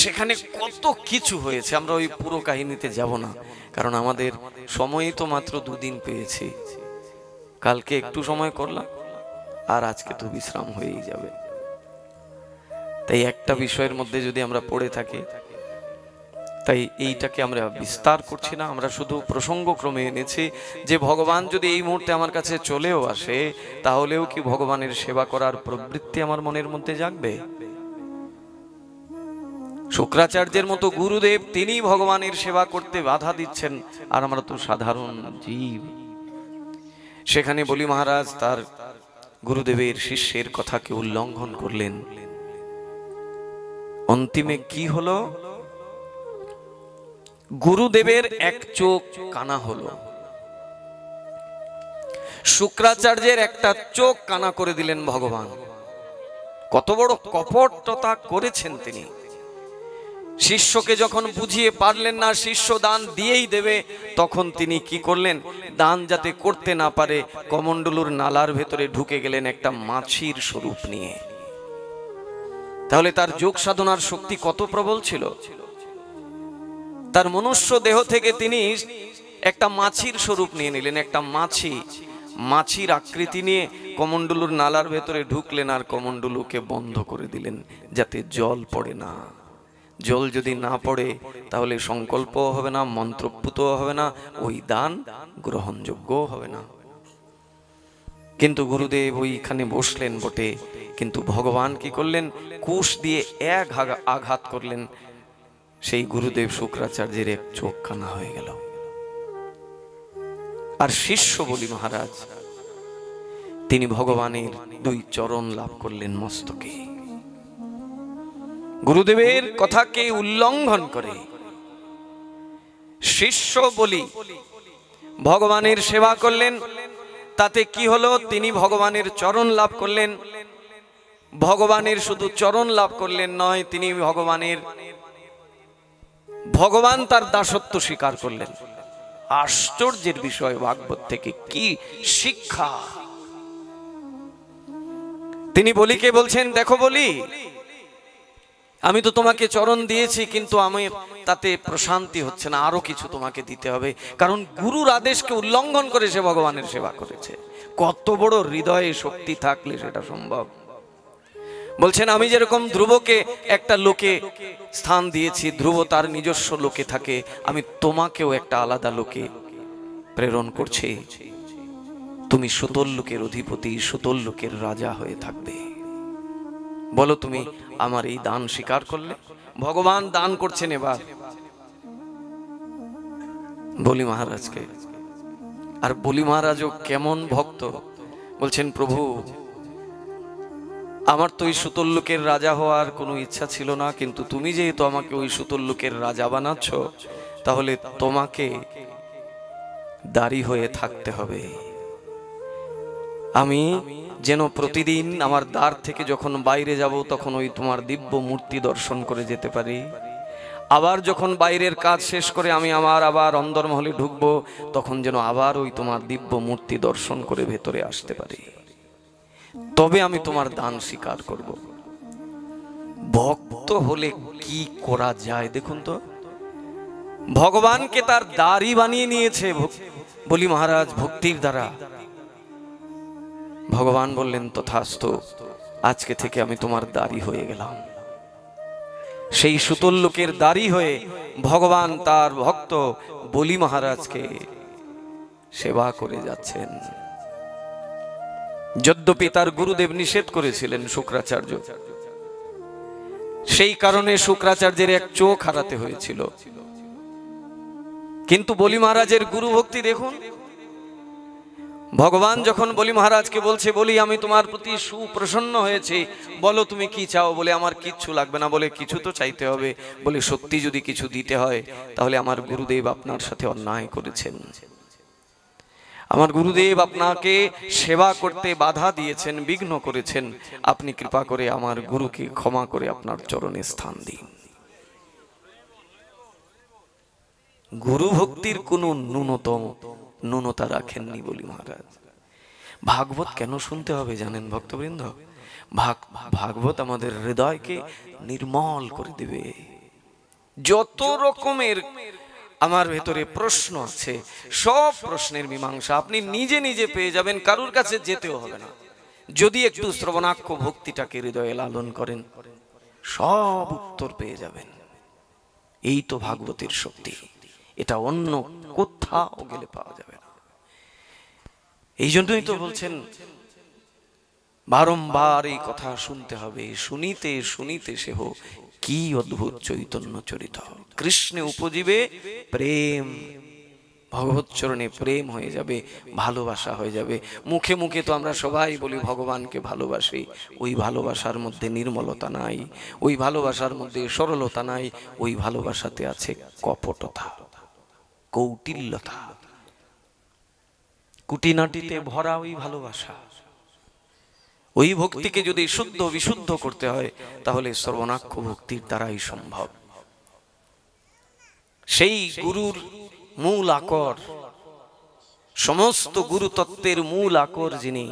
সেখানে কত কিছু হয়েছে, আমরা ওই পুরো কাহিনীতে যাব না, কারণ আমাদের সময়ই তো মাত্র 2 দিন পেয়েছি। কালকে একটু সময় করলাম, আর আজকে তো বিশ্রাম হয়েই যাবে। তাই একটা বিষয়ের মধ্যে যদি আমরা পড়ে থাকি, তাই এইটাকে আমরা বিস্তার করছি না, আমরা শুধু প্রসঙ্গক্রমে এনেছি যে ভগবান যদি এই মুহূর্তে আমার কাছে চলেও আসে, তাহলেও কি ভগবানের সেবা করার প্রবৃত্তি আমার মনের মধ্যে জাগবে? শুক্রাচার্যের মতো গুরুদেব, তিনি ভগবানের সেবা করতে বাধা দিচ্ছেন, আর আমরা তো সাধারণ জীব। সেখানে বলি মহারাজ তার গুরুদেবের শিষ্যের কথাকে উল্লঙ্ঘন করলেন। অন্তিমে কি হলো? গুরুদেবের এক চোখ কানা হলো। শুক্রাচার্যের একটা চোখ কানা করে দিলেন ভগবান। কত বড় কপটতা করেছেন তিনি। শিষ্যকে যখন বুঝিয়ে পারলেন না শিষ্য দান দিয়েই দেবে, তখন তিনি কি করলেন? দান যাতে করতে না পারে, কমণ্ডলুর নালার ভেতরে ঢুকে গেলেন একটা মাছির স্বরূপ নিয়ে। তাহলে তার যোগ সাধনার শক্তি কত প্রবল ছিল। তার মনুষ্য দেহ থেকে তিনি একটা মাছির স্বরূপ নিয়ে নিলেন, একটা মাছি। মাছির আকৃতি নিয়ে কমণ্ডলুর নালার ভেতরে ঢুকলেন আর কমণ্ডলুকে বন্ধ করে দিলেন যাতে জল পড়ে না। জল যদি না পড়ে তাহলে সংকল্প হবে না, মন্ত্রপুত হবে না, ওই দান গ্রহণযোগ্য হবে না। কিন্তু গুরুদেব ওইখানে বসলেন বটে, কিন্তু ভগবান কি করলেন, কুশ দিয়ে এক আঘাত করলেন, সেই গুরুদেব শুক্রাচার্যের এক চোখ কানা হয়ে গেল। আর শিষ্য বলি মহারাজ তিনি ভগবানের দুই চরণ লাভ করলেন মস্তকে। গুরুদেবের কথাকে উল্লঙ্ঘন করে শিষ্য বলি ভগবানের সেবা করলেন, তাতে কি হলো, তিনি ভগবানের চরণ লাভ করলেন। ভগবানের শুধু চরণ লাভ করলেন নয়, তিনি ভগবান তার দাসত্ব স্বীকার করলেন। আশ্চর্যের বিষয়, ভাগবত থেকে কি শিক্ষা। তিনি বলিকে বলছেন, দেখো বলি, আমি তো তোমাকে চরণ দিয়েছি, কিন্তু আমি তাতে প্রশান্তি হচ্ছে না, আরো কিছু তোমাকে দিতে হবে। কারণ গুরুর আদেশকে উল্লঙ্ঘন করে সে ভগবানের সেবা করেছে। কত বড় হৃদয়ে শক্তি থাকলে সেটা সম্ভব। বলছেন, আমি যেরকম ধ্রুবকে একটা লোকে স্থান দিয়েছি, ধ্রুব তার নিজস্ব লোকে থাকে, আমি তোমাকেও একটা আলাদা লোকে প্রেরণ করছি। তুমি সুতল লোকের অধিপতি, সুতল লোকের রাজা হয়ে থাকবে। বলো তুমি আমার এই দান স্বীকার করলে? ভগবান দান করছেন এবার বলি মহারাজকে। আর বলি মহারাজও কেমন ভক্ত, বলছেন, প্রভু আমার তো ওই সুতল লোকের রাজা হওয়ার কোনো ইচ্ছা ছিল না, কিন্তু তুমি যেহেতু আমাকে ওই সুতল লোকের রাজা বানাচ্ছ, তাহলে তোমাকে দাঁড়ি হয়ে থাকতে হবে। আমি যেন প্রতিদিন আমার দ্বার থেকে যখন বাইরে যাব তখন ওই তোমার দিব্য মূর্তি দর্শন করে যেতে পারি। আবার যখন বাইরের কাজ শেষ করে আমি আবার অন্দরমহলে ঢুকবো, তখন যেন আবার ওই তোমার দিব্য মূর্তি দর্শন করে ভেতরে আসতে পারি। তবে আমি তোমার দান স্বীকার করব। ভক্ত হলে কি করা যায় দেখুন তো। ভগবানকে তার দাড়ি বানিয়ে নিয়েছে বলি মহারাজ ভক্তির দ্বারা। ভগবান বললেন, তথাস্তু, আজকে থেকে আমি তোমার দাড়ি হয়ে গেলাম। সেই সুতল লোকের দাড়ি হয়ে ভগবান তার ভক্ত বলি মহারাজকে সেবা করে যাচ্ছেন। যদ্যপি তার গুরুদেব নিষেধ করেছিলেন শুক্রাচার্য, সেই কারণে শুক্রাচার্যের এক চোখ হারাতে হয়েছিল। কিন্তু বলি মহারাজের গুরু ভক্তি দেখুন। ভগবান যখন বলি মহারাজকে বলছে, বলি আমি তোমার প্রতি সুপ্রসন্ন হয়েছে, বলো তুমি কি চাও? বলে আমার কিচ্ছু লাগবে না। বলে কিছু তো চাইতে হবে। বলে সত্যি যদি কিছু দিতে হয় তাহলে আমার গুরুদেব আপনার সাথে অন্যায় করেছেন, আমার গুরুদেব আপনাকে সেবা করতে বাধা দিয়েছেন, বিঘ্ন করেছেন। আপনি কৃপা করে আমার গুরুকে ক্ষমা করে আপনার চরণে স্থান দিন। গুরু ভক্তির কোনো ন্যূনতা রাখেননি বলি মহারাজ। ভাগবত কেন শুনতে হবে জানেন ভক্তবৃন্দ? ভাগবত আমাদের হৃদয়কে নির্মল করে দেবে। যত রকমের আমার ভেতরে প্রশ্ন আছে, সব প্রশ্নের মীমাংসা আপনি নিজে নিজে পেয়ে যাবেন, কারুর কাছে যেতেও হবে না। যদি একটু শ্রবণাক্ষ ভক্তিটাকে হৃদয়ে লালন করেন, সব উত্তর পেয়ে যাবেন। এই তো ভাগবতের শক্তি, এটা অন্য কোথাও গেলে পাওয়া যাবে না। এই জন্যই তো বলছেন বারংবার এই কথা শুনতে হবে। শুনিতে শুনিতে সেহ কি অদ্ভুত চৈতন্য চরিত, কৃষ্ণে উপজীবে প্রেম। ভগবত চরণে প্রেম হয়ে যাবে, ভালোবাসা হয়ে যাবে। মুখে মুখে তো আমরা সবাই বলি ভগবানকে ভালোবাসি, ওই ভালোবাসার মধ্যে নির্মলতা নাই, ওই ভালোবাসার মধ্যে সরলতা নাই, ওই ভালোবাসাতে আছে কপটতা, কৌটিল্যতা, কুটিনাটিতে ভরা ওই ভালোবাসা। ওই ভক্তিকে যদি শুদ্ধ বিশুদ্ধ করতে হয় তাহলে সর্বনাক্ষ ভক্তির দ্বারাই সম্ভব। সেই গুরুর মূল আকর, সমস্ত গুরু তত্ত্বের মূল আকর যিনি,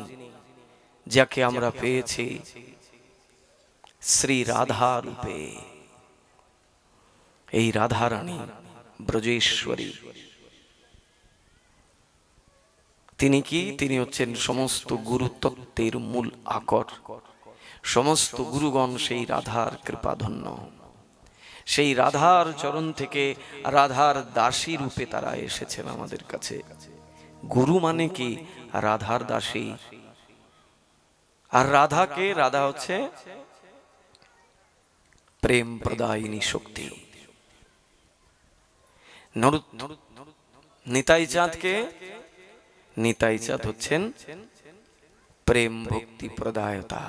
যাকে আমরা পেয়েছি শ্রী রাধা রূপে, এই রাধারানী ব্রজেশ্বরী, তিনি কি? তিনি হচ্ছেন সমস্ত গুরুতত্ত্বের মূল আকর। সমস্ত গুরুগণ সেই রাধার কৃপাধন্য। সেই রাধার চরণ থেকে রাধার দাসী রূপে তারা এসেছেন আমাদের কাছে। গুরু মানে কি? রাধার দাসী। আর রাধাকে, রাধা হচ্ছে প্রেম প্রদায়িনী শক্তি। নিতাই চাঁদকে, নিতাই চাঁদ হচ্ছেন প্রেম ভক্তি প্রদায়তা।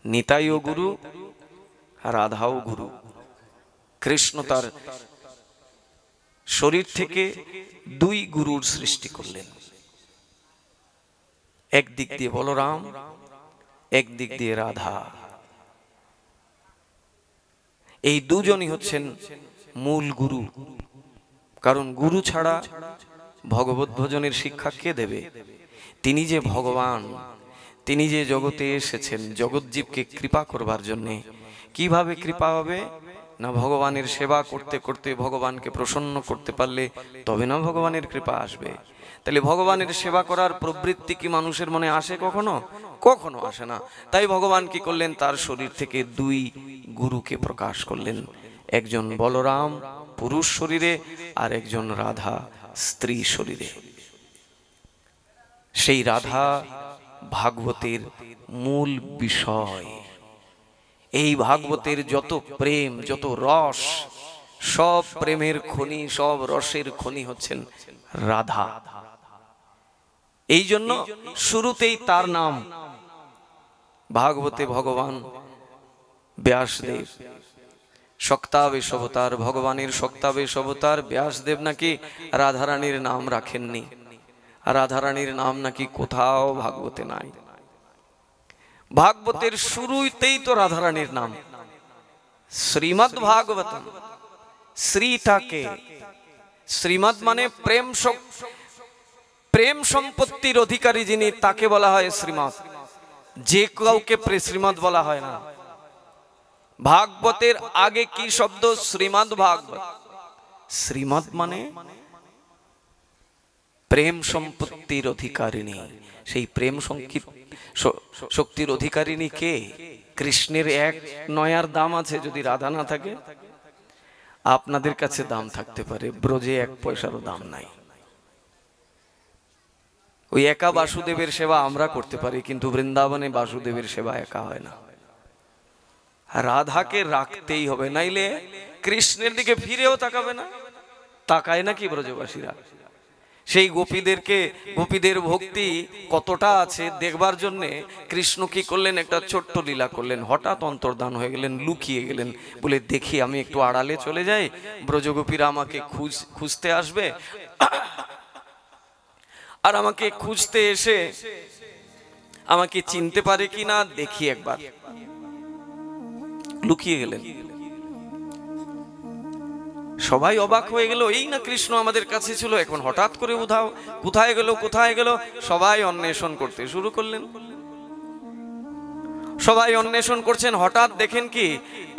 নিতাইও গুরু, রাধাও গুরু। কৃষ্ণ তার শরীর থেকে দুই গুরুর সৃষ্টি করলেন, একদিক দিয়ে বলরাম, একদিক দিয়ে রাধা। এই দুজনই হচ্ছেন মূল গুরু। কারণ গুরু ছাড়া ভগবত ভজনের শিক্ষা কে দেবে? তিনি যে ভগবান, তিনি যে জগতে এসেছেন জগৎজীবকে কৃপা করবার জন্যে। কিভাবে কৃপা হবে? না ভগবানের সেবা করতে করতে ভগবানকে প্রসন্ন করতে পারলে তবে না ভগবানের কৃপা আসবে। তাহলে ভগবানের সেবা করার প্রবৃত্তি কি মানুষের মনে আসে কখনো? কখনো আসে না। তাই ভগবান কি করলেন? তার শরীর থেকে দুই গুরুকে প্রকাশ করলেন, একজন বলরাম পুরুষ শরীরে আর একজন রাধা স্ত্রী শরীরে। সেই রাধা ভাগবতের মূল বিষয়। এই ভাগবতের যত প্রেম, যত রস, সব প্রেমের খনি, সব রসের খনি হচ্ছেন রাধা। এই জন্য শুরুতেই তার নাম। ভাগবতে ভগবান ব্যাসদেব শক্তাবেশ অবতার, ভগবানের শক্তাবেশ অবতার ব্যাসদেব নাকি রাধারানীর নাম রাখেননি। রাধারানীর নাম নাকি কোথাও ভাগবতে নাই। ভাগবতের শুরুতেই তো রাধারানীর নাম। শ্রীমদ্ ভাগবতম, শ্রীটাকে, শ্রীমদ্ মানে প্রেম, প্রেম সম্পত্তির অধিকারী যিনি তাকে বলা হয় শ্রীমৎ। যে কাউকে শ্রীমৎ বলা হয় না। ভাগবতের আগে কি শব্দ? শ্রীমদ্ ভাগবত। শ্রীমৎ মানে প্রেম সম্পত্তির অধিকারিণী। সেই প্রেম শক্তির অধিকারিণী কে? কৃষ্ণের এক নয়ার দাম আছে যদি রাধা না থাকে। আপনাদের কাছে দাম থাকতে পারে, ব্রজে এক পয়সারও দাম নাই। ওই একা বাসুদেবের সেবা আমরা করতে পারি, কিন্তু বৃন্দাবনে বাসুদেবের সেবা একা হয় না। রাধাকে রাখতেই হবে, নাইলে কৃষ্ণের দিকে ফিরেও তাকাবে না। তাকায় নাকি ব্রজবাসীরা? সেই গোপীদেরকে, গোপীদের ভক্তি কতটা আছে দেখবার জন্য কৃষ্ণ কি করলেন? একটা ছোট্ট লীলা করলেন। হঠাৎ অন্তর্ধান হয়ে গেলেন, লুকিয়ে গেলেন, বলে দেখি আমি একটু আড়ালে চলে যাই, ব্রজগোপীরা আমাকে খুঁজতে আসবে, আর আমাকে খুঁজতে এসে আমাকে চিনতে পারে কিনা দেখি একবার। লুকিয়ে গেলেন। সবাই অবাক হয়ে গেল, এই না কৃষ্ণ আমাদের কাছে ছিল, এখন হঠাৎ করে উধাও, কোথায় গেল কোথায় গেল? সবাই অন্বেষণ করতে শুরু করলেন। সবাই অন্বেষণ করছেন। হঠাৎ দেখেন কি,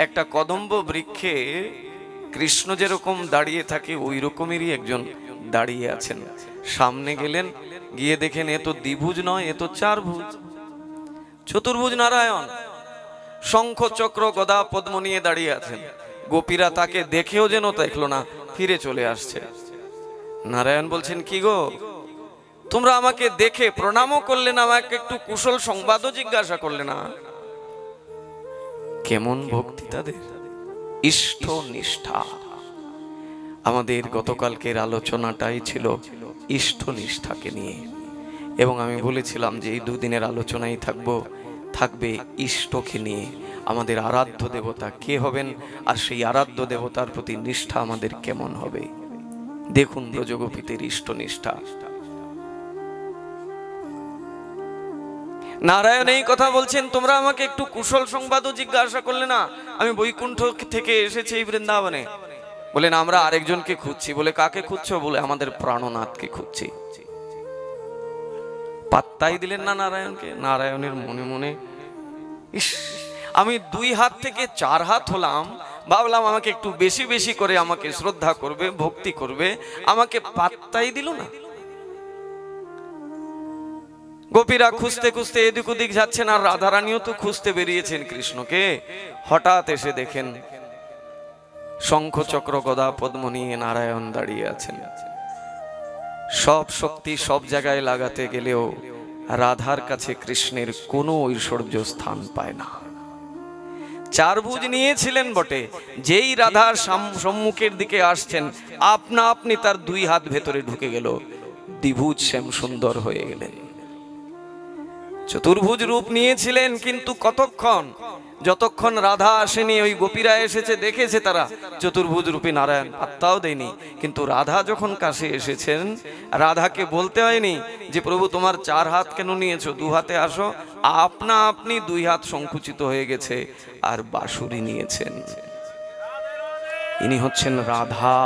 একটা কদম্ব বৃক্ষে কৃষ্ণ যেরকম দাঁড়িয়ে থাকে ওই রকমেরই একজন দাঁড়িয়ে আছেন। সামনে গেলেন, গিয়ে দেখেন এ তো দ্বিভুজ নয়, এ তো চারভুজ, চতুর্ভুজ নারায়ণ, শঙ্খ চক্র গদা পদ্ম নিয়ে দাঁড়িয়ে আছেন। গোপীরা তাকে দেখেও যেন দেখলো না, ফিরে চলে আসছে। নারায়ণ বলছেন, কি গো, তোমরা আমাকে দেখে প্রণামও করলে না, আমাকে একটু কুশল সংবাদও জিজ্ঞাসা করলে না। কেমন ভক্তি তাদের, ইষ্ট নিষ্ঠা। আমাদের গতকালকের আলোচনাটাই ছিল ইষ্ট নিষ্ঠাকে নিয়ে, এবং আমি বলেছিলাম যে এই দুদিনের আলোচনাই থাকবে ইষ্টকে নিয়ে। আমাদের আরাধ্য দেবতা কে হবেন, আর সেই আরাধ্য দেবতার প্রতি নিষ্ঠা আমাদের কেমন হবে। দেখুন ব্রজগোপীদের ইষ্ট নিষ্ঠা। নারায়ণ এই কথা বলছেন, তোমরা আমাকে একটু কুশল সংবাদও জিজ্ঞাসা করলে না, আমি বৈকুণ্ঠ থেকে এসেছি এই বৃন্দাবনে। বলেন আমরা আরেকজনকে খুঁজছি। বলে কাকে খুঁজছো? বলে আমাদের প্রাণনাথকে খুঁজছি। পাত্তাই দিলেন না নারায়ণকে। নারায়ণের মনে মনে, ইস, আমি 2 হাত থেকে 4 হাত হলাম, ভাবলাম আমাকে একটু বেশি বেশি করে আমাকে শ্রদ্ধা করবে, ভক্তি করবে, আমাকে পাত্তাই দিল না। গোপীরা খুঁজতে খুঁজতে এদিক ওদিক যাচ্ছেন, আর রাধারানীও তো খুঁজতে বেরিয়েছেন কৃষ্ণকে। হঠাৎ এসে দেখেন শঙ্খ চক্র গদা পদ্ম নিয়ে নারায়ণ দাঁড়িয়ে আছেন। সব শক্তি সব জায়গায় লাগাতে গেলেও রাধার কাছে কৃষ্ণের কোনো ঐশ্বর্য স্থান পায় না। চার ভুজ নিয়েছিলেন বটে, যেই রাধার সম্মুখের দিকে আসছেন আপনা আপনি তার দুই হাত ভেতরে ঢুকে গেল, দ্বিভুজ শ্যাম সুন্দর হয়ে গেলেন। চতুর্ভুজ রূপ নিয়েছিলেন, কিন্তু কতক্ষণ? যতক্ষণ রাধা আসেনি, ওই গোপীরা এসেছে দেখেছে তারা চতুর্ভুজ রূপী নারায়ণ, পাত্তাও দেয়নি। কিন্তু রাধা যখন কাছে এসেছেন, রাধাকে বলতে হয়নি যে প্রভু তোমার চার হাত কেন নিয়েছো, দু হাতে আসো। আপনা আপনি দুই হাত সংকুচিত হয়ে গেছে আর বাঁশুরি নিয়েছেন। ইনি হচ্ছেন রাধা।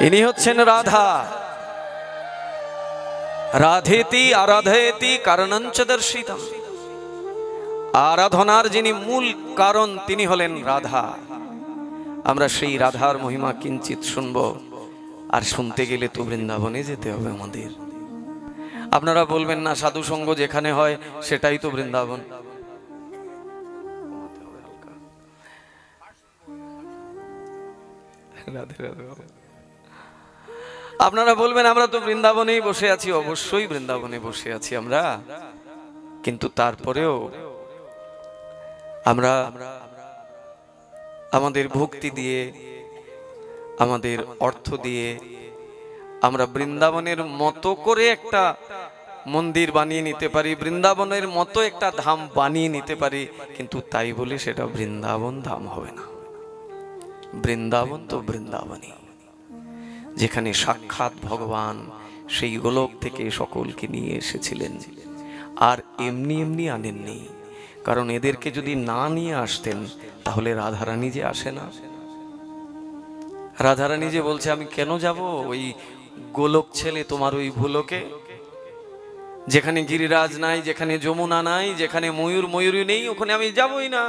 ইনি হচ্ছেন রাধা। রাধেতি আরাধেতি কারণঞ্চ দর্শিতম। আরাধনার যিনি মূল কারণ তিনি হলেন রাধা। আমরা সেই রাধার মহিমা কিঞ্চিত শুনব, আর শুনতে গেলে তো বৃন্দাবনে যেতে হবে আমাদের। আপনারা বলবেন না সাধু সঙ্গ যেখানে হয় সেটাই তো বৃন্দাবন। রাধে রাধে। আপনারা বলবেন আমরা তো বৃন্দাবনেই বসে আছি। অবশ্যই বৃন্দাবনে বসে আছি আমরা, কিন্তু তারপরেও আমরা আমাদের ভক্তি দিয়ে, আমাদের অর্থ দিয়ে আমরা বৃন্দাবনের মতো করে একটা মন্দির বানিয়ে নিতে পারি, বৃন্দাবনের মতো একটা ধাম বানিয়ে নিতে পারি, কিন্তু তাই বলে সেটা বৃন্দাবন ধাম হবে না। বৃন্দাবন তো বৃন্দাবনই, যেখানে সাক্ষাৎ ভগবান সেই গোলক থেকে সকলকে নিয়ে এসেছিলেন। আর এমনি এমনি আনেননি, কারণ এদেরকে যদি না নিয়ে আসতেন তাহলে রাধারানী যে আসে না। রাধারানী যে বলছে আমি কেন যাব ওই গোলক ছেলে তোমার ওই ভুলোকে, যেখানে গিরিরাজ নাই, যেখানে যমুনা নাই, যেখানে ময়ূর ময়ূরী নেই, ওখানে আমি যাবই না।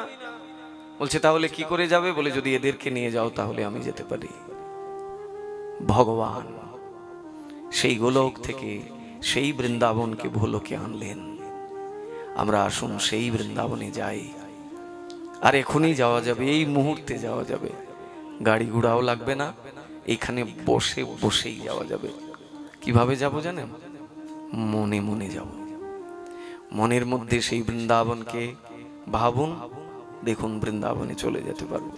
বলছে তাহলে কি করে যাবে? বলে যদি এদেরকে নিয়ে যাও তাহলে আমি যেতে পারি। ভগবান সেই গোলক থেকে সেই বৃন্দাবনকে ভুলোকে আনলেন। আমরা আসুন সেই বৃন্দাবনে যাই। আর এখনই যাওয়া যাবে, এই মুহূর্তে যাওয়া যাবে, গাড়ি ঘোড়াও লাগবে না, এখানে বসে বসেই যাওয়া যাবে। কিভাবে যাব জানেন? মনে মনে যাব। মনের মধ্যে সেই বৃন্দাবনকে ভাবুন, দেখুন বৃন্দাবনে চলে যেতে পারবো।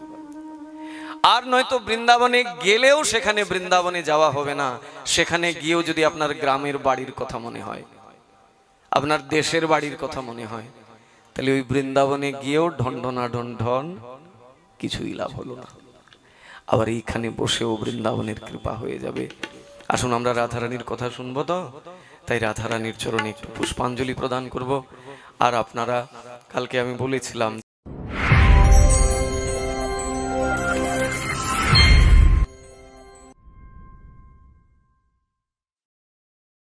আর নয়তো বৃন্দাবনে গেলেও সেখানে বৃন্দাবনে যাওয়া হবে না। সেখানে গিয়েও যদি আপনার গ্রামের বাড়ির কথা মনে হয়, আপনার দেশের বাড়ির কথা মনে হয়, তাহলে ওই বৃন্দাবনে গিয়েও ঢনঢনা ঢনঢন কিছুই লাভ হলো না। আবার এইখানে বসেও বৃন্দাবনের কৃপা হয়ে যাবে। আসুন আমরা রাধারানীর কথা শুনবো তো, তাই রাধারানীর চরণে একটু পুষ্পাঞ্জলি প্রদান করব। আর আপনারা, কালকে আমি বলেছিলাম